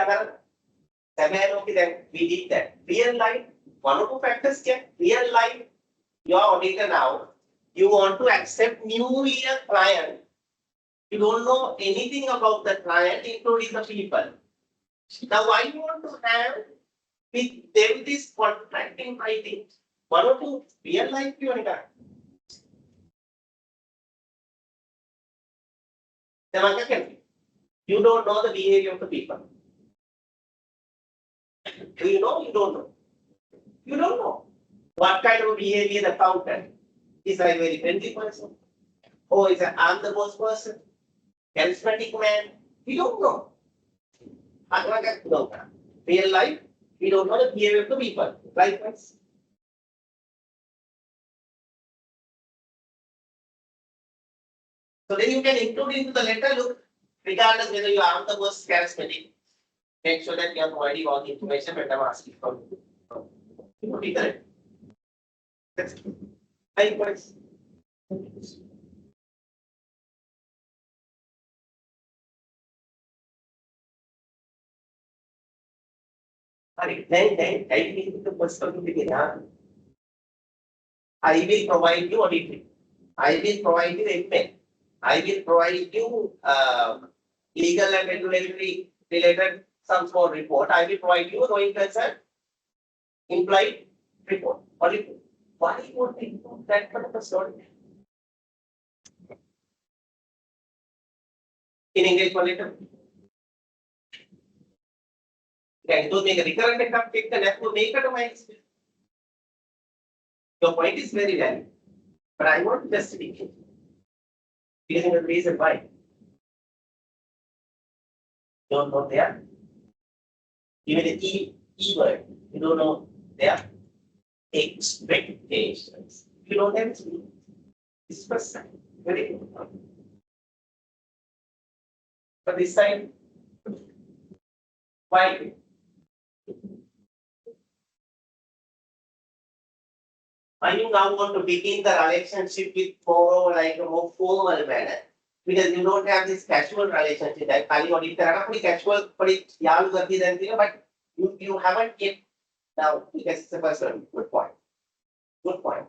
did that. Real life, one or two factors here. Real life, you are auditor now. You want to accept newly a client. You don't know anything about the client, including the people. Now, why you want to have with them this contract in writing? One or two real life you want to. You don't know the behavior of the people. Do you know? You don't know. You don't know what kind of behavior the accountant is. A very friendly person, or is an I'm the boss person, charismatic man. We don't know. Real life, we don't know the behavior of the people. Likewise. So then you can include into the letter, look, regardless whether you are the most charismatic, make sure that you are providing all the information when I'm asking for you. You know, be correct. That's it. Likewise. Then I will the person to begin. I will provide you auditing. I will provide you email. I will provide you legal and regulatory related some small report. I will provide you going concern implied report. Audit. Why you want to include that purpose audit? In English, letter. Can you make a recurrent account take the left to make it a minus? Your point is very valid, but I want to justify it. Giving a reason why. Don't know there. Even the E word, you don't know their expectations. You don't have to. This was very good. But this time, why? Why you now want to begin the relationship with more like a more formal manner? Because you don't have this casual relationship. Like pretty casual, pretty young, but you haven't yet now. Because it's the first one. Good point. Good point.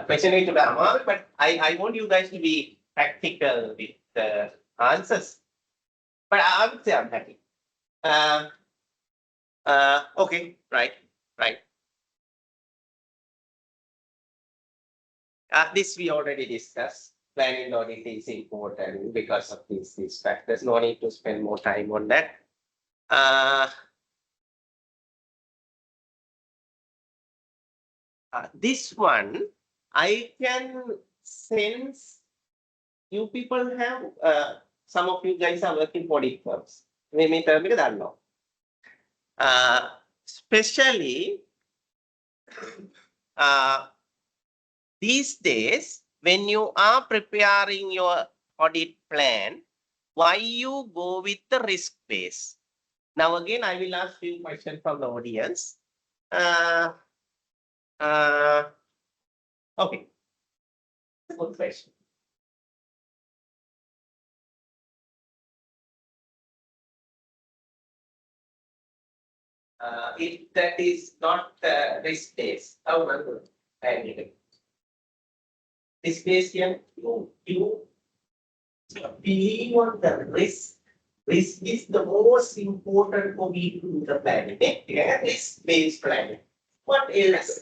Question it to Rama, but I want you guys to be practical with the answers. But I would say I'm happy. Okay, right. This we already discussed. Planning audit is important because of these factors. No need to spend more time on that. This one, I can sense you people have, some of you guys are working for audit firms. May term එක දන්නවා. Especially these days, when you are preparing your audit plan, why you go with the risk base? Now again, I will ask you questions from the audience. Okay. Good question. If that is not risk based, how will I handle it? Risk based here, you believe on the risk. Risk is the most important for me to do the planning. Risk based planning. What else?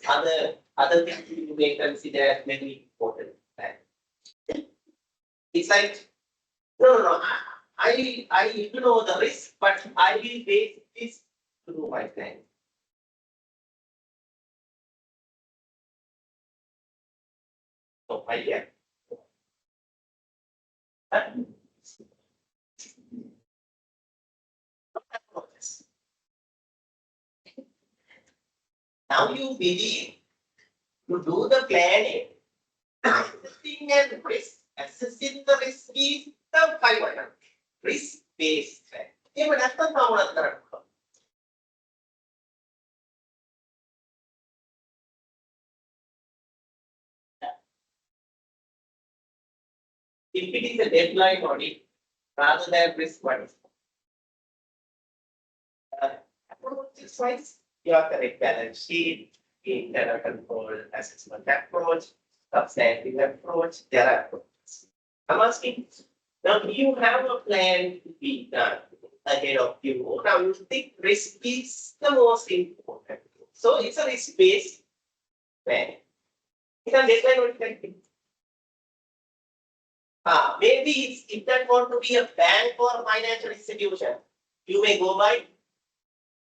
Other things you may consider as very important. It's like, no. I ignore the risk, but I will base this through my plan. So idea. Now you believe to do the planning, assessing and risk. Assessing the risk is the final risk based plan. Even after correct. If it is a deadline audit rather than risk audit, approach is wise. You have correct balance sheet, internal control, assessment approach, substantive approach. There are approaches. I'm asking. Now you have a plan to be done ahead of you. Now you think risk is the most important. So it's a risk-based plan. It's a deadline audit. Maybe it's, if that want to be a bank or financial institution, you may go by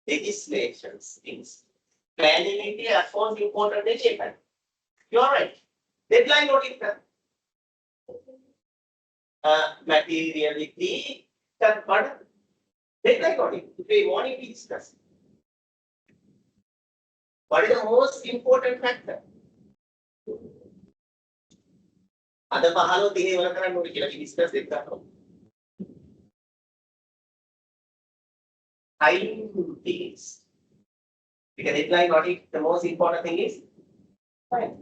legislations, things. Planning India, as most important achievement. You are right. Deadline audit. Materiality, but deadline audit. If we want to discuss. What is the most important factor? අද 15 30 ඉවර කරන්න ඕනේ කියලා discuss දෙක කරනවා. Time is. Because deadline audit, the most important thing is time.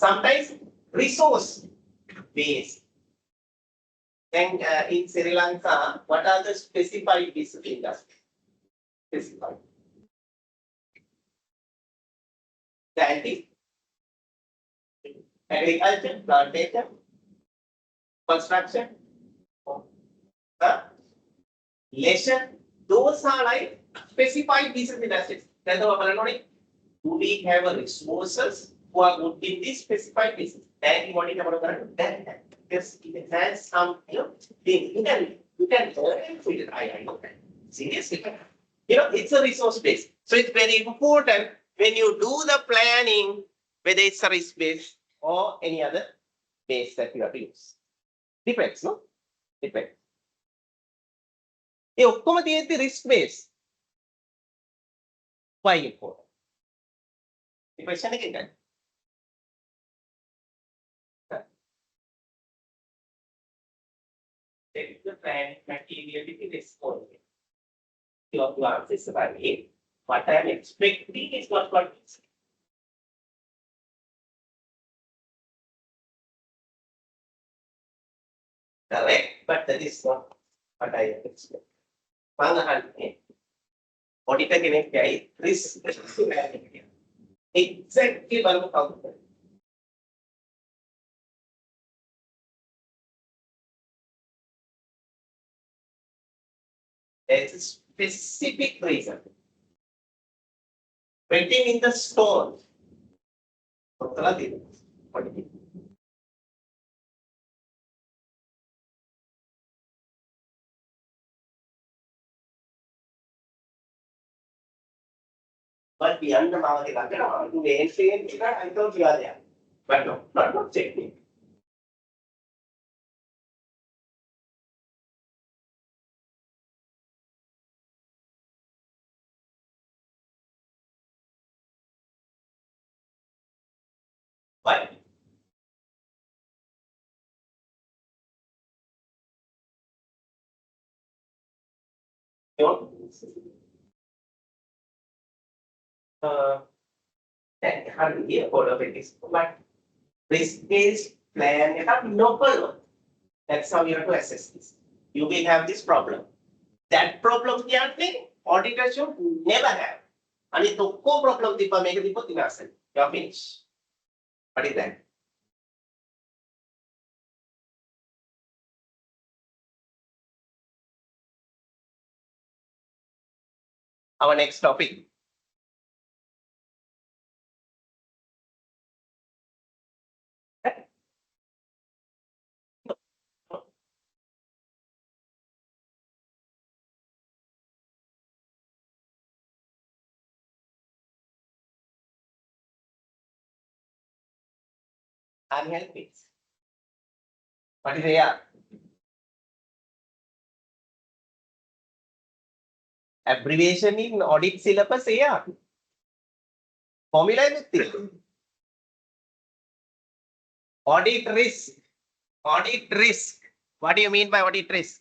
Sometimes resource based. Then in Sri Lanka, what are the specified business industry? Specified. Scientific, agriculture, plantation, construction, leisure. Those are like specified business industries. That's what I'm saying. Do we have a resources who are good in this specified business? Then you want to about that. Yes, it has some, thing. You can learn with it. I know that. Seriously. It's a resource base. So it's very important when you do the planning, whether it's a risk based or any other base that you have to use. Depends, no? Depends. ඒ ඔක්කොම තියෙද්දි risk base. Why important? The question again. Take the plan materiality risk only. Your plans is right. What I am expecting is not what is. Correct, but that is not what I expect. Auditor කෙනෙක් කියයි risk management. Exactly බලමු කවුද? There's a specific reason. Writing in the stone. කොතලා තියෙනවා? But beyond the Mawati Lanka, mainstream, I thought you are there. But no, not technique. Why? That can't be a part of it. But risk-based plan, you have no problem. That's how you have to assess this. You will have this problem. That problem auditor should never have. And it's a problem make it you're finished. What is that? Our next topic. I'm helping. What is AR? Abbreviation in audit syllabus AR. Formula anything. Audit risk. Audit risk. What do you mean by audit risk?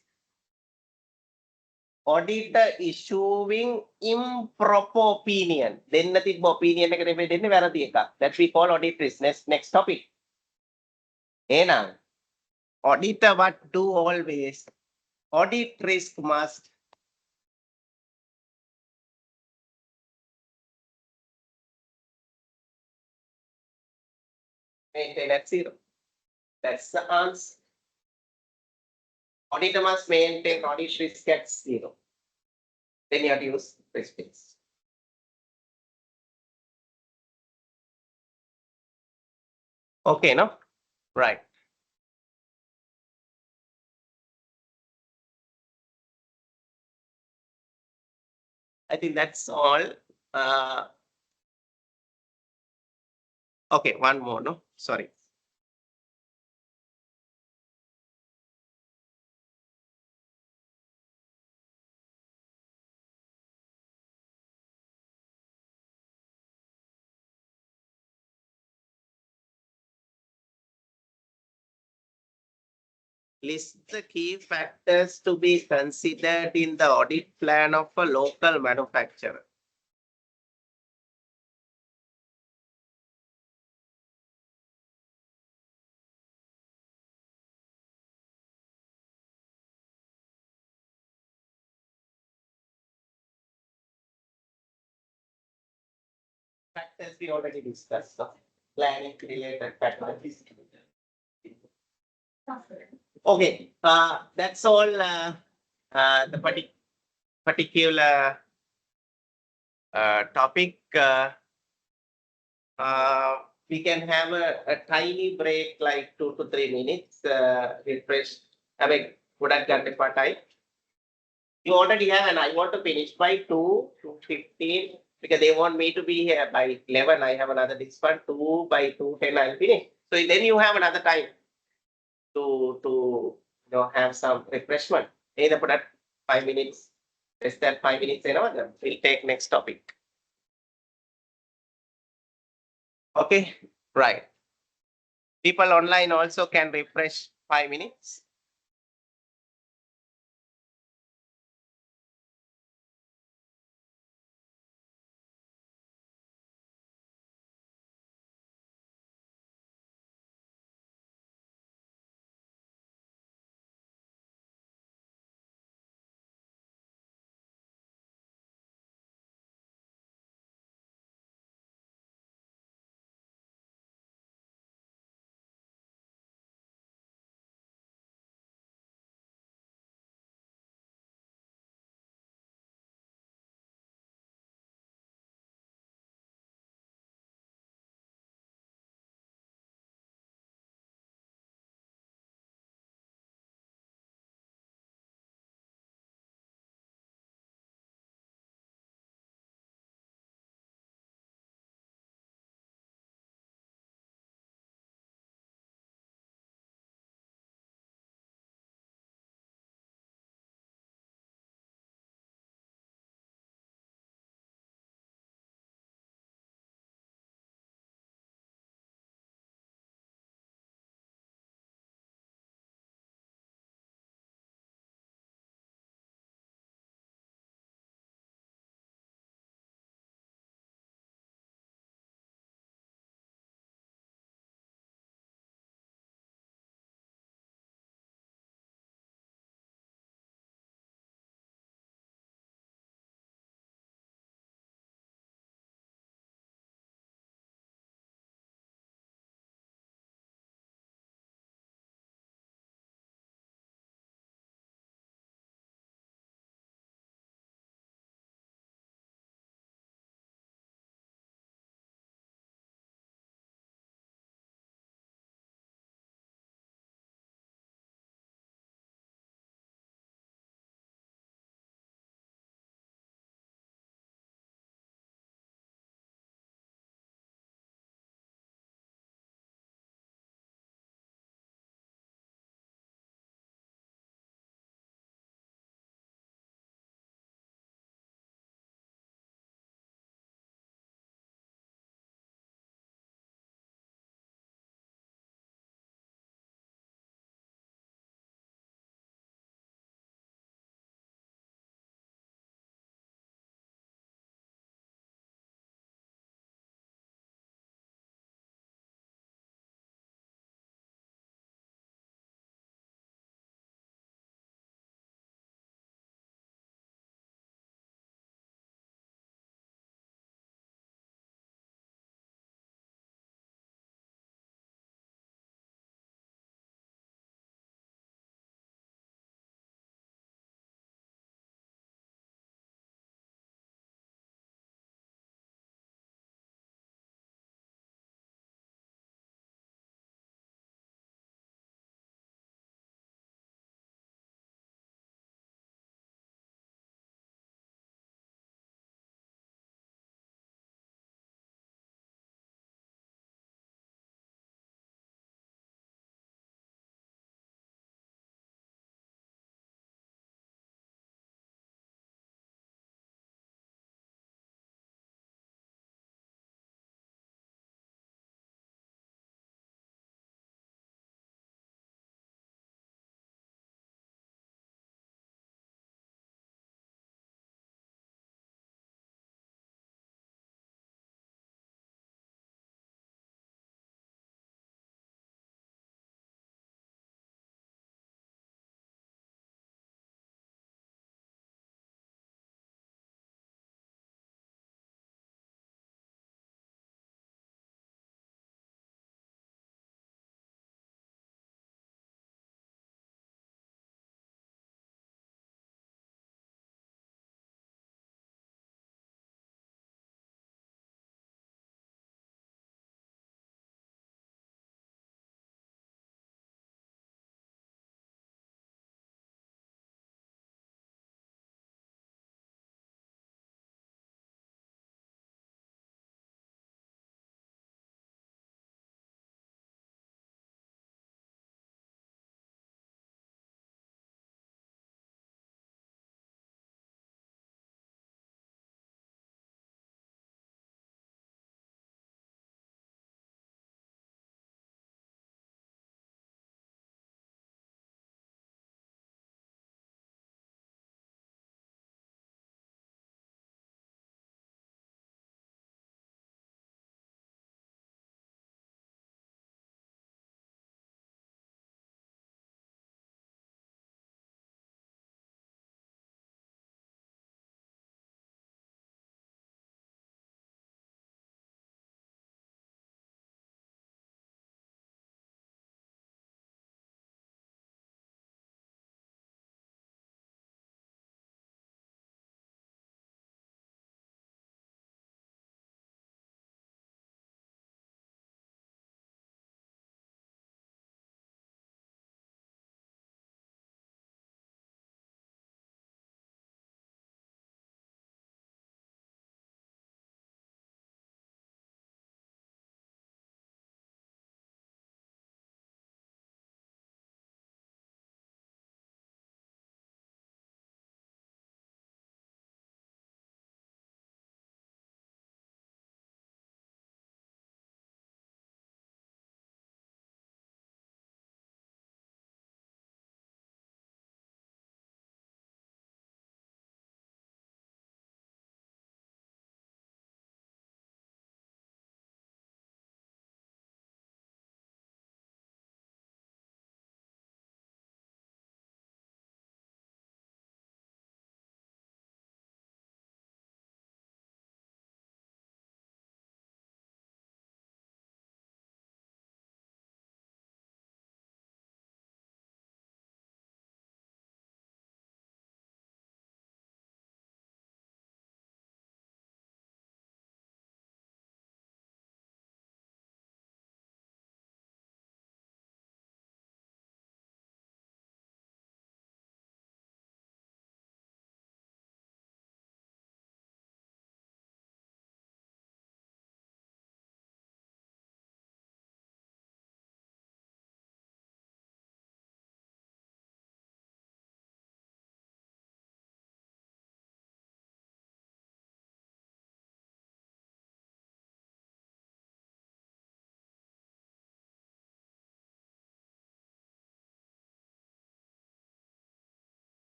Auditor issuing improper opinion. දෙන්න තිබ්බ opinion එකට දෙන්නේ වැරදි එකක්. That we call audit risk. Next topic. එහෙනම් auditor what do always? Audit risk must maintain at zero. That's the answer. Auditor must maintain audit risk at zero. Then you have to use risk base. Okay, no? Right. I think that's all. Okay, one more, no? Sorry. List the key factors to be considered in the audit plan of a local manufacturer. Factors we already discussed, so planning related factors. Okay, that's all the particular topic. We can have a tiny break, like 2 to 3 minutes, refresh. I mean, would I get the time? You already have, and I want to finish by 2:15 because they want me to be here by 11. I have another this one, 2 by 2:10 I'll finish. So then you have another time to have some refreshment. Either put at 5 minutes, less than 5 minutes, then we'll take next topic. Okay, right. People online also can refresh 5 minutes.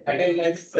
Attendance.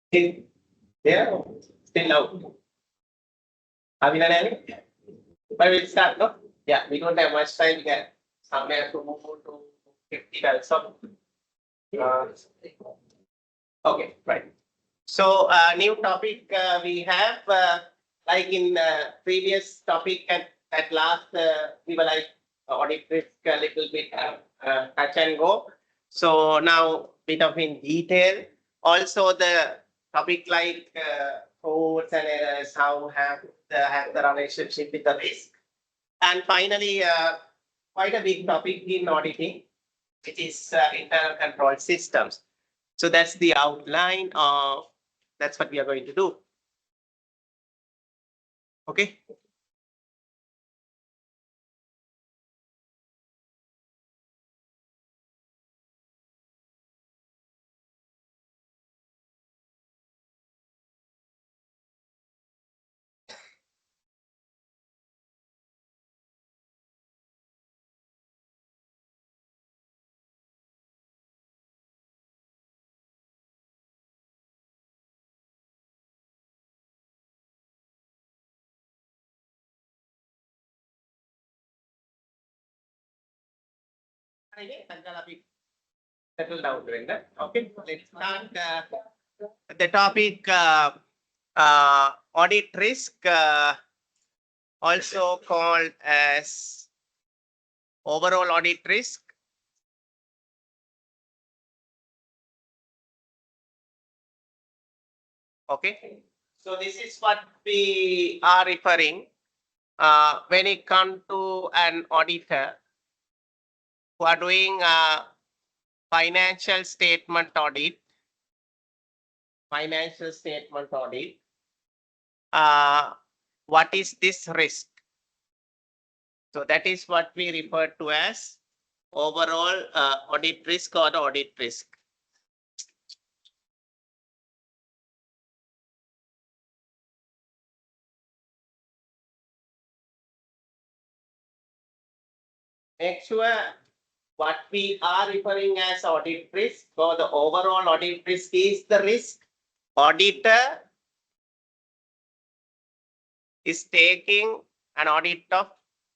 Still there? Still out? Are we done? But we'll start, no? Yeah, we don't have much time. We can somewhere to move to 50 also. Okay, right. So, new topic we have, like in previous topic at last, we were like audit risk a little bit touch and go. So now bit of in detail. Also the topic like frauds and errors, how have the relationship with the risk. And finally, quite a big topic in auditing, which is internal control systems. So that's the outline of, that's what we are going to do. Okay. Settle down, Brenda. Okay, let's start the topic audit risk, also called as overall audit risk. Okay, so this is what we are referring when it comes to an auditor who are doing financial statement audit. Financial statement audit. What is this risk? So that is what we refer to as overall audit risk or the audit risk. Make sure what we are referring as audit risk or the overall audit risk is the risk auditor is taking an audit of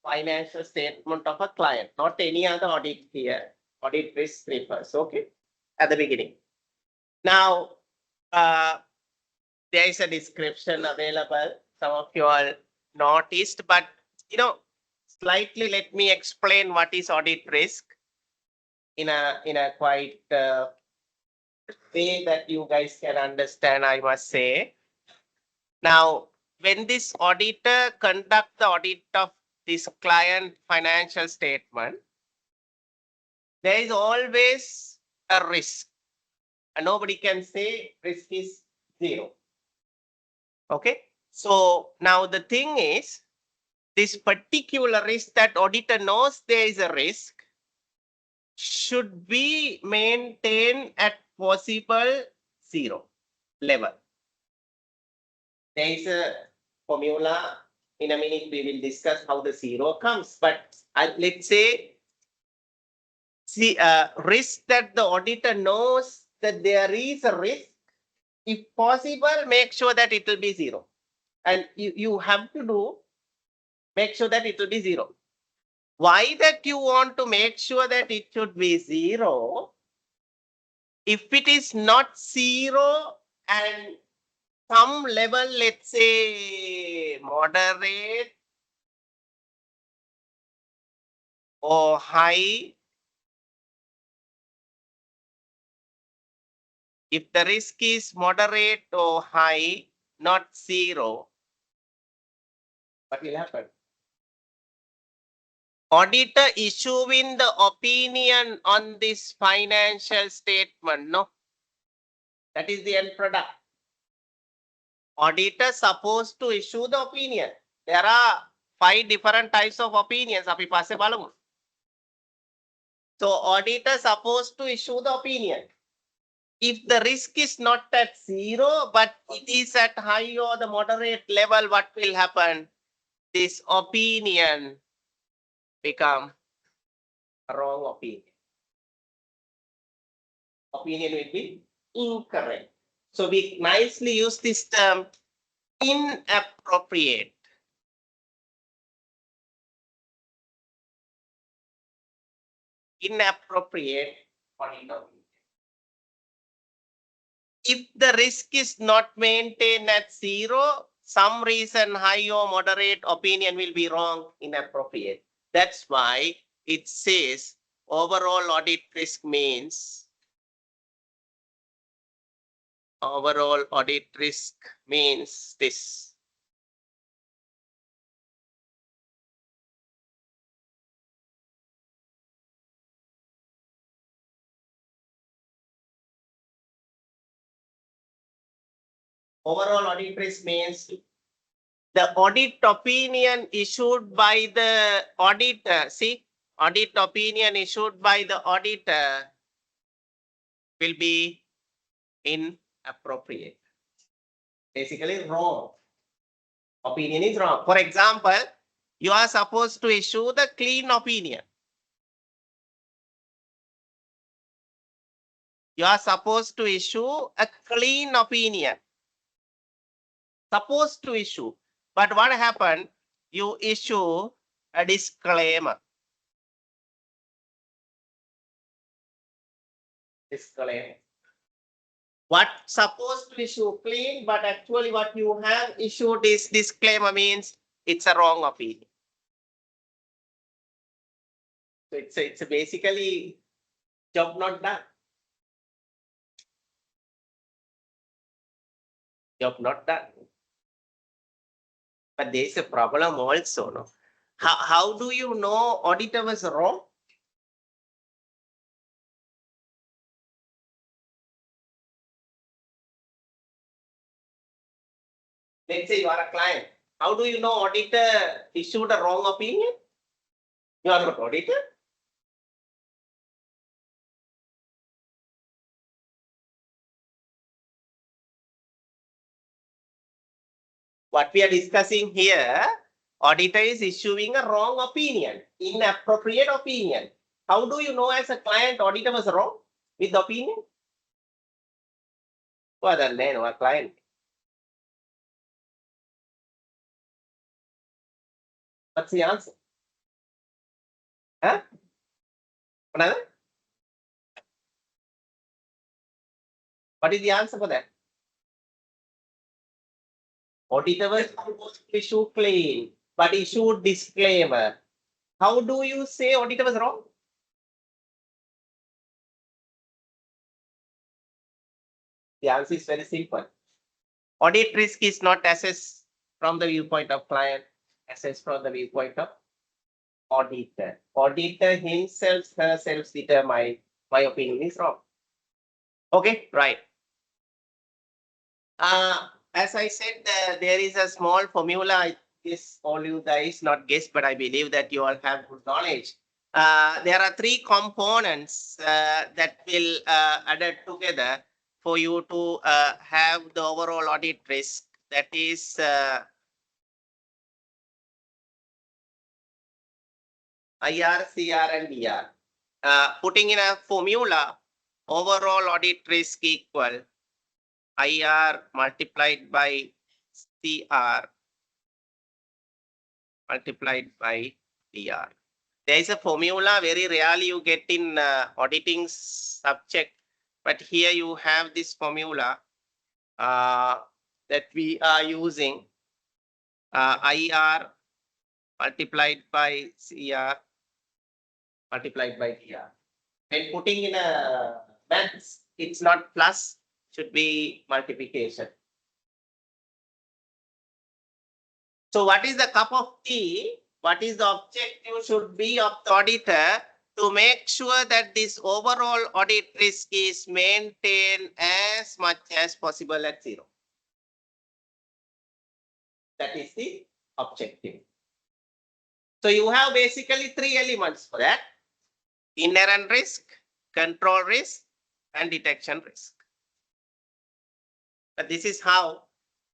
financial statement of a client, not any other audit here. Audit risk refers, okay, at the beginning. Now, there is a description available. Some of you all noticed, but slightly let me explain what is audit risk in a quite way that you guys can understand, I must say. Now, when this auditor conduct the audit of this client financial statement, there is always a risk. And nobody can say risk is zero. Okay. So now the thing is, this particular risk that auditor knows there is a risk should be maintained at possible zero level. There is a formula. In a minute, we will discuss how the zero comes. But let's say, risk that the auditor knows that there is a risk. If possible, make sure that it will be zero. And you have to do, make sure that it will be zero. Why that you want to make sure that it should be zero? If it is not zero and some level, let's say moderate or high, if the risk is moderate or high, not zero, what will happen? Auditor issuing the opinion on this financial statement, no? That is the end product. Auditor supposed to issue the opinion. There are 5 different types of opinions. Api passe balamu. So auditor supposed to issue the opinion. If the risk is not at zero, but it is at high or the moderate level, what will happen? this opinion become a wrong opinion. Opinion will be incorrect. So we nicely use this term inappropriate. Inappropriate audit opinion. If the risk is not maintained at zero, some reason high or moderate opinion will be wrong, inappropriate. That's why it says overall audit risk means this. Overall audit risk means the audit opinion issued by the auditor. See, audit opinion issued by the auditor will be inappropriate. Basically wrong. Opinion is wrong. For example, you are supposed to issue the clean opinion. You are supposed to issue a clean opinion. Supposed to issue. But what happened? You issue a disclaimer. Disclaimer. What supposed to issue clean, but actually what you have issued is disclaimer means it's a wrong opinion. So it's basically job not done. Job not done. But there is a problem also, no? How do you know auditor was wrong? Let's say you are a client. How do you know auditor issued a wrong opinion? You are not auditor. What we are discussing here, auditor is issuing a wrong opinion, inappropriate opinion. How do you know as a client auditor was wrong with the opinion? Well, then our client. What's the answer? Huh? Another? What is the answer for that? Auditor was supposed to issue claim, but issued disclaimer. How do you say auditor was wrong? The answer is very simple. Audit risk is not assessed from the viewpoint of client, assessed from the viewpoint of auditor. Auditor himself, herself determine my opinion is wrong. Okay, right. As I said, there is a small formula. I guess all you guys not guess, but I believe that you all have good knowledge. There are three components that will added together for you to have the overall audit risk. That is IR, CR, and DR. Putting in a formula, overall audit risk equal IR multiplied by CR multiplied by DR. There is a formula very rarely you get in auditing subject, but here you have this formula that we are using IR multiplied by CR multiplied by DR. When putting in a maths, it's not plus, should be multiplication. So what is the cup of tea? What is the objective should be of the auditor to make sure that this overall audit risk is maintained as much as possible at zero. That is the objective. So you have basically three elements for that: inherent risk, control risk, and detection risk. But this is how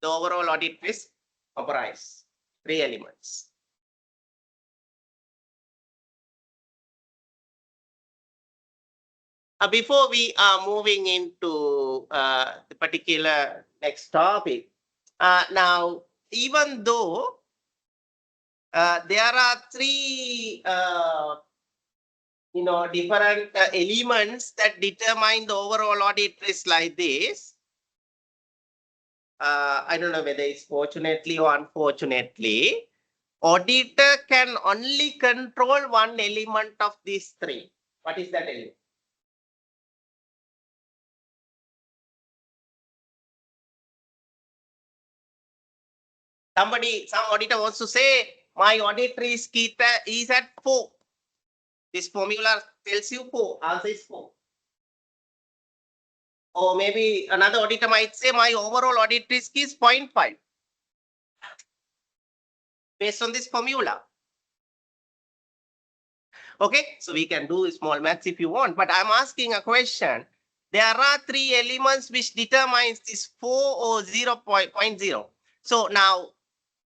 the overall audit risk operates. 3 elements. Before we are moving into the particular next topic, now even though there are 3 different elements that determine the overall audit risk like this, I don't know whether it's fortunately or unfortunately, auditor can only control one element of these 3. What is that element? Some auditor wants to say, my audit risk is at 4. This formula tells you 4, answer is 4. Or maybe another auditor might say, my overall audit risk is 0.5. Based on this formula. Okay, so we can do small maths if you want, but I'm asking a question. There are 3 elements which determines this 4 or 0.0. So now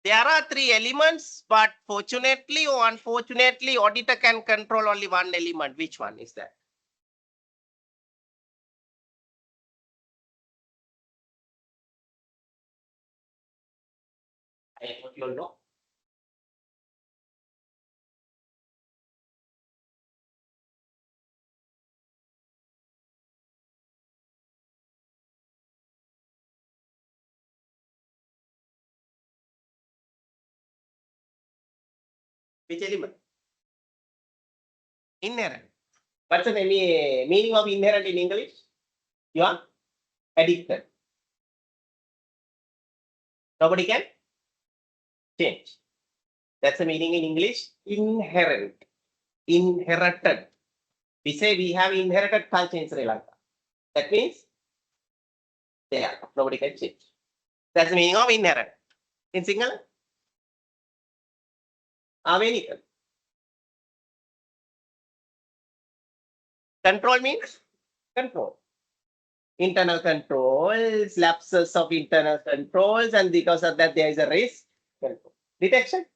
there are 3 elements, but fortunately or unfortunately, auditor can control only one element. Which one is that? I hope you all know. Which element? Inherent. What's the meaning of inherent in English? You are addicted. Nobody can change. That's the meaning in English. Inherent. Inherited. We say we have inherited culture in Sri Lanka. That means there. Nobody can change. That's the meaning of inherent. In single? Avenical. Control means control. Internal controls, lapses of internal controls, and because of that there is a risk. Control. Detection.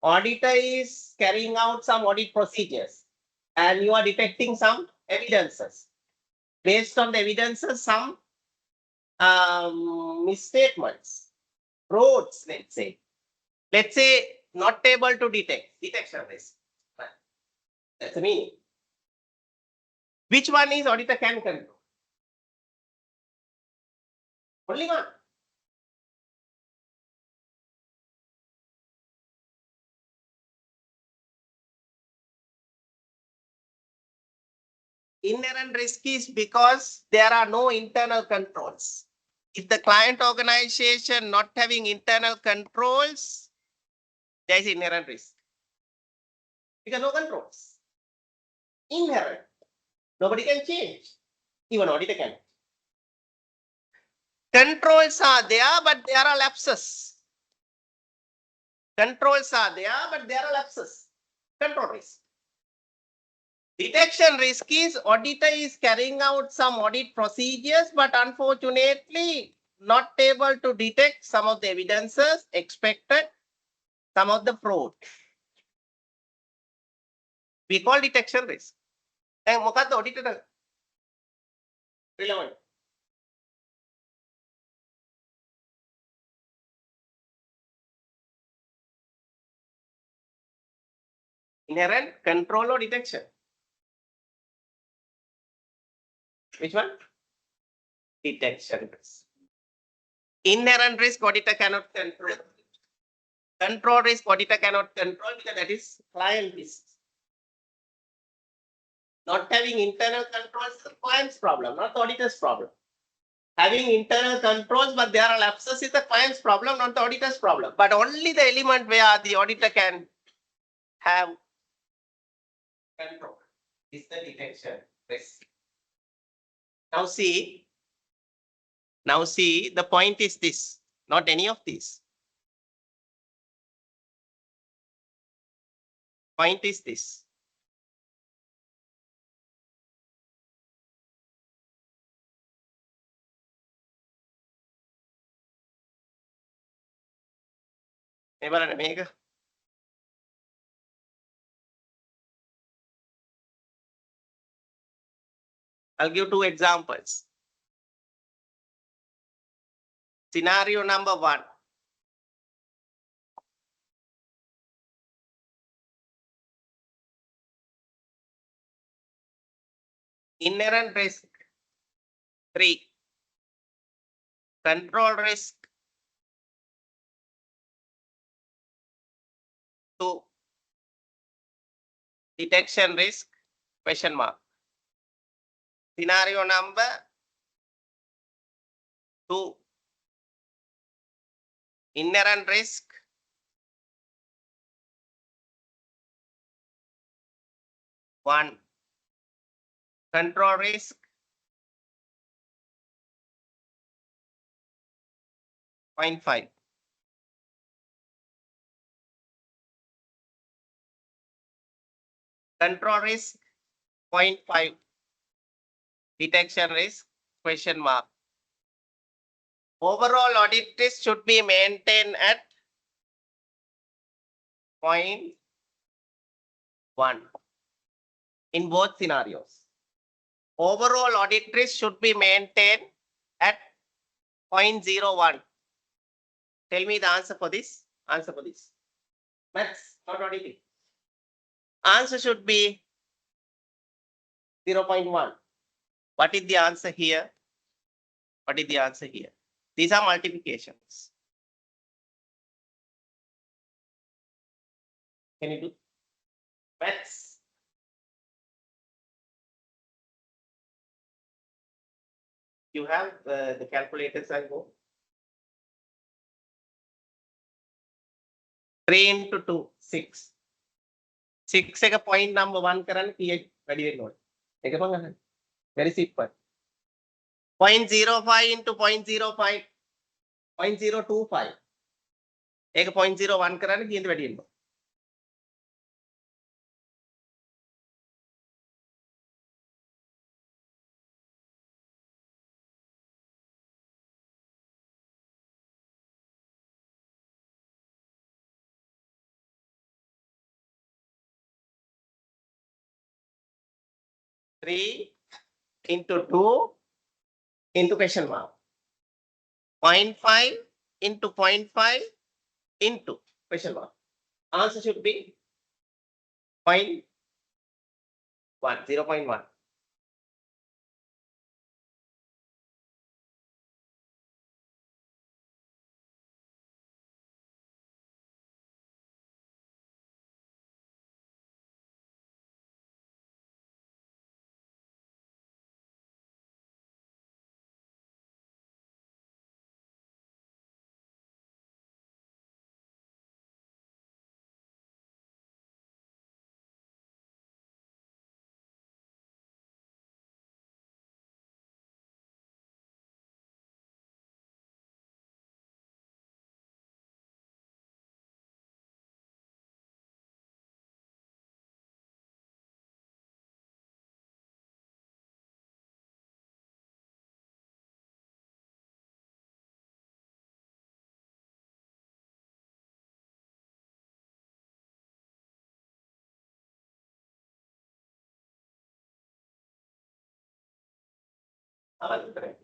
Auditor is carrying out some audit procedures and you are detecting some evidences. Based on the evidences, some misstatements, frauds, let's say. Let's say not able to detect, detection risk. That's the meaning. Which one is auditor can control? Only one. Inherent risk is because there are no internal controls. If the client organization not having internal controls, there is inherent risk. Because no controls. Inherent. Nobody can change. Even auditor can. Controls are there, but there are lapses. Controls are there, but there are lapses. Control risk. Detection risk is auditor is carrying out some audit procedures, but unfortunately not able to detect some of the evidences expected, some of the fraud. We call detection risk. And මොකක්ද auditor relevant? Inherent, control or detection? Which one? Detection risk. Inherent risk auditor cannot control. Control risk auditor cannot control because that is client risk. Not having internal controls is the client's problem, not the auditor's problem. Having internal controls, but there are lapses is the client's problem, not the auditor's problem. But only the element where the auditor can have control is the detection risk. Now see, the point is this, not any of these. Point is this. මේ බලන්න මේක. I'll give 2 examples. Scenario number 1. Inherent risk 3. Control risk 2. Detection risk question mark. Scenario number 2. Inherent risk 1. Control risk 0.5. Control risk 0.5. Detection risk question mark. Overall audit risk should be maintained at 0.1 in both scenarios. Overall audit risk should be maintained at 0.01. Tell me the answer for this. Answer for this. Maths, not auditing. Answer should be 0.1. What is the answer here? What is the answer here? These are multiplications. Can you do maths? You have the calculators and go. 3 into 2, 6. 6 එක point number 1 කරන්න කීයක් වැඩි වෙන්න ඕනේ? ඒක මම අහන්නේ. Very simple. 0.05 into 0.05. 0.025. ඒක 0.01 කරන්න කීයද වැඩි වෙන්න ඕනේ? Three into 2 into question mark. 0.5 into 0.5 into question mark. Answer should be 0.1, 0.1. Correct.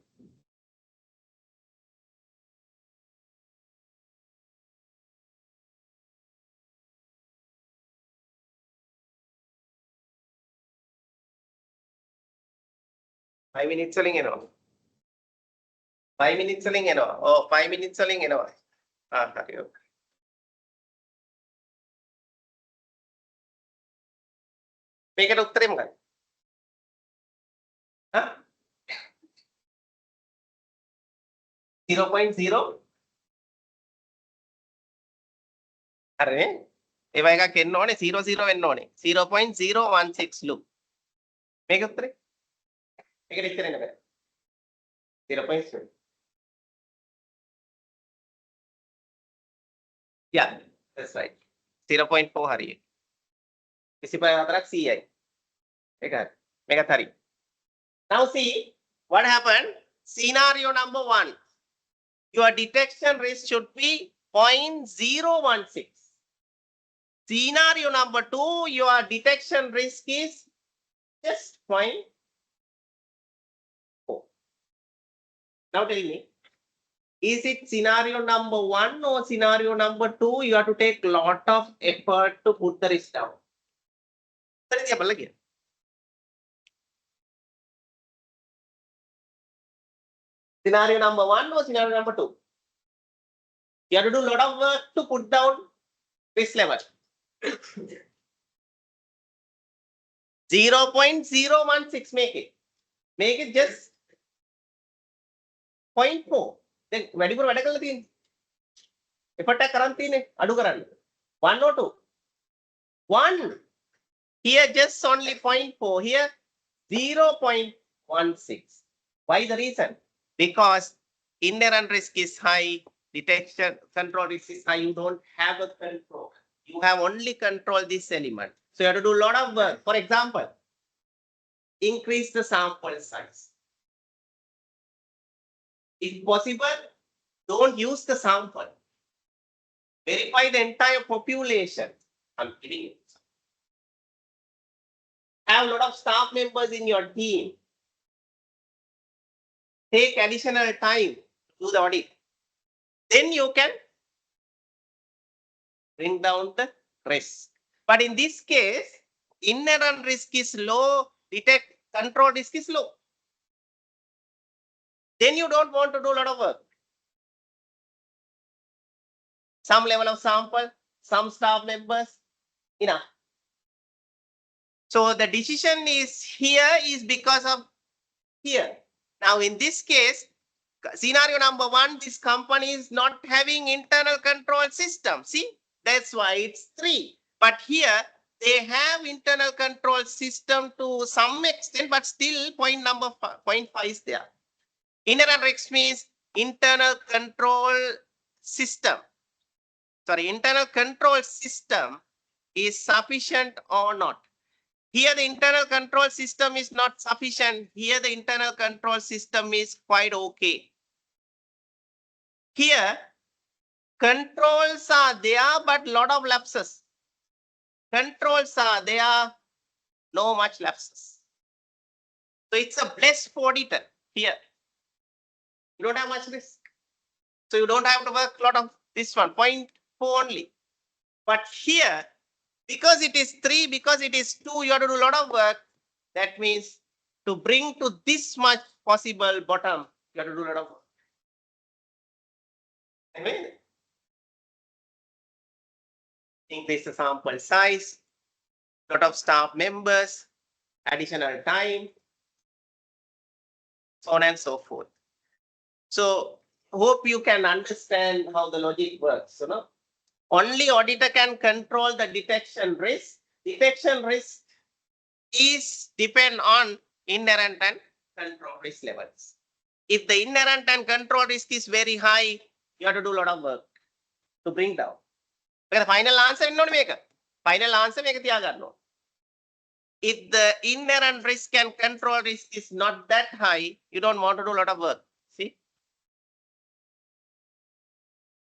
Five minutes selling එනවා. 5 minutes selling එනවා. Oh, 5 minutes selling එනවා. හරි okay. මේකට උත්තරේ මොකක්ද? හා? 0.0 හරිනේ. ඒවා එකක් එන්න ඕනේ 00 වෙන්න ඕනේ. 0.016 ලු. මේක උත්තරේ. මේකට ඉස්සර එන්න බෑ. 0.7. Yeah, that's right. 0.4 හරියි. 24ක් 100යි. ඒක හරි. මේකත් හරි. Now see what happened. Scenario number 1. Your detection risk should be 0.016. Scenario number 2, your detection risk is just 0.4. Now tell me, is it scenario number 1 or scenario number 2? You have to take lot of effort to put the risk down. Scenario number 1 or scenario number 2? You have to do a lot of work to put down risk level. 0.016 make it. Make it just 0.4. Then වැඩිපුර වැඩ කරලා තියෙන්නේ. effort එක කරන් තියෙන්නේ අඩු කරන්න. 1 or 2? 1. Here just only 0.4. Here 0.16. Why the reason? Because inherent risk is high, detection control risk is high. You don't have a control. You have only control this element. So you have to do a lot of work. For example, increase the sample size. If possible, don't use the sample. Verify the entire population. I'm kidding you. Have a lot of staff members in your team. Take additional time to do the audit. Then you can bring down the risk. But in this case, inherent risk is low, detect control risk is low. Then you don't want to do a lot of work. Some level of sample, some staff members, enough. So the decision is here is because of here. Now in this case, scenario number 1, this company is not having internal control system. See, that's why it's 3. But here they have internal control system to some extent, but still point number 0.5 is there. Inherent risk means internal control system. Sorry, internal control system is sufficient or not. Here the internal control system is not sufficient. Here the internal control system is quite okay. Here controls are there, but lot of lapses. Controls are there, no much lapses. So it's a blessed auditor here. You don't have much risk. So you don't have to work a lot of this one, 0.4 only. But here, because it is 3, because it is 2, you have to do a lot of work. That means to bring to this much possible bottom, you have to do a lot of work. Amen. Increase the sample size, lot of staff members, additional time, so on and so forth. So hope you can understand how the logic works. You know, only auditor can control the detection risk. Detection risk is depend on inherent and control risk levels. If the inherent and control risk is very high, you have to do a lot of work to bring down. The final answer is not make. Final answer make if the inherent risk and control risk is not that high, you don't want to do a lot of work. See?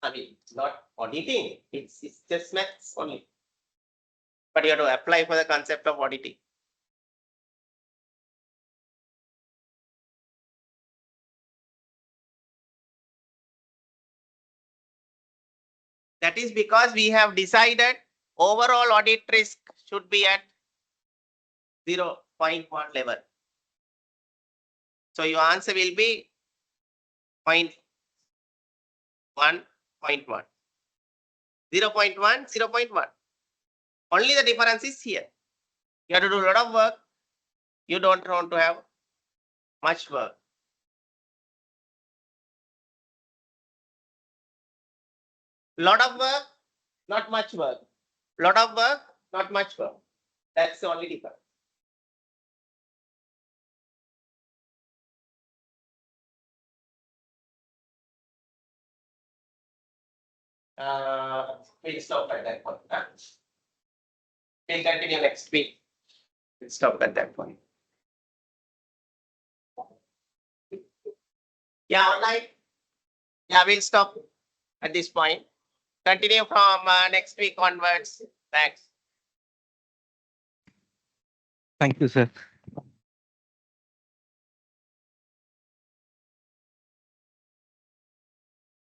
I mean, not auditing, it's just maths only. But you have to apply for the concept of auditing. That is because we have decided overall audit risk should be at 0.1 level. So your answer will be 0.1, 0.1. 0.1, 0.1. Only the difference is here. You have to do a lot of work. You don't want to have much work. Lot of work, not much work. Lot of work, not much work. That's the only difference. We'll stop at that point. We'll continue next week. We'll stop at that point. Yeah, online. Yeah, we'll stop at this point. Continue from next week onwards. Thanks. Thank you, sir.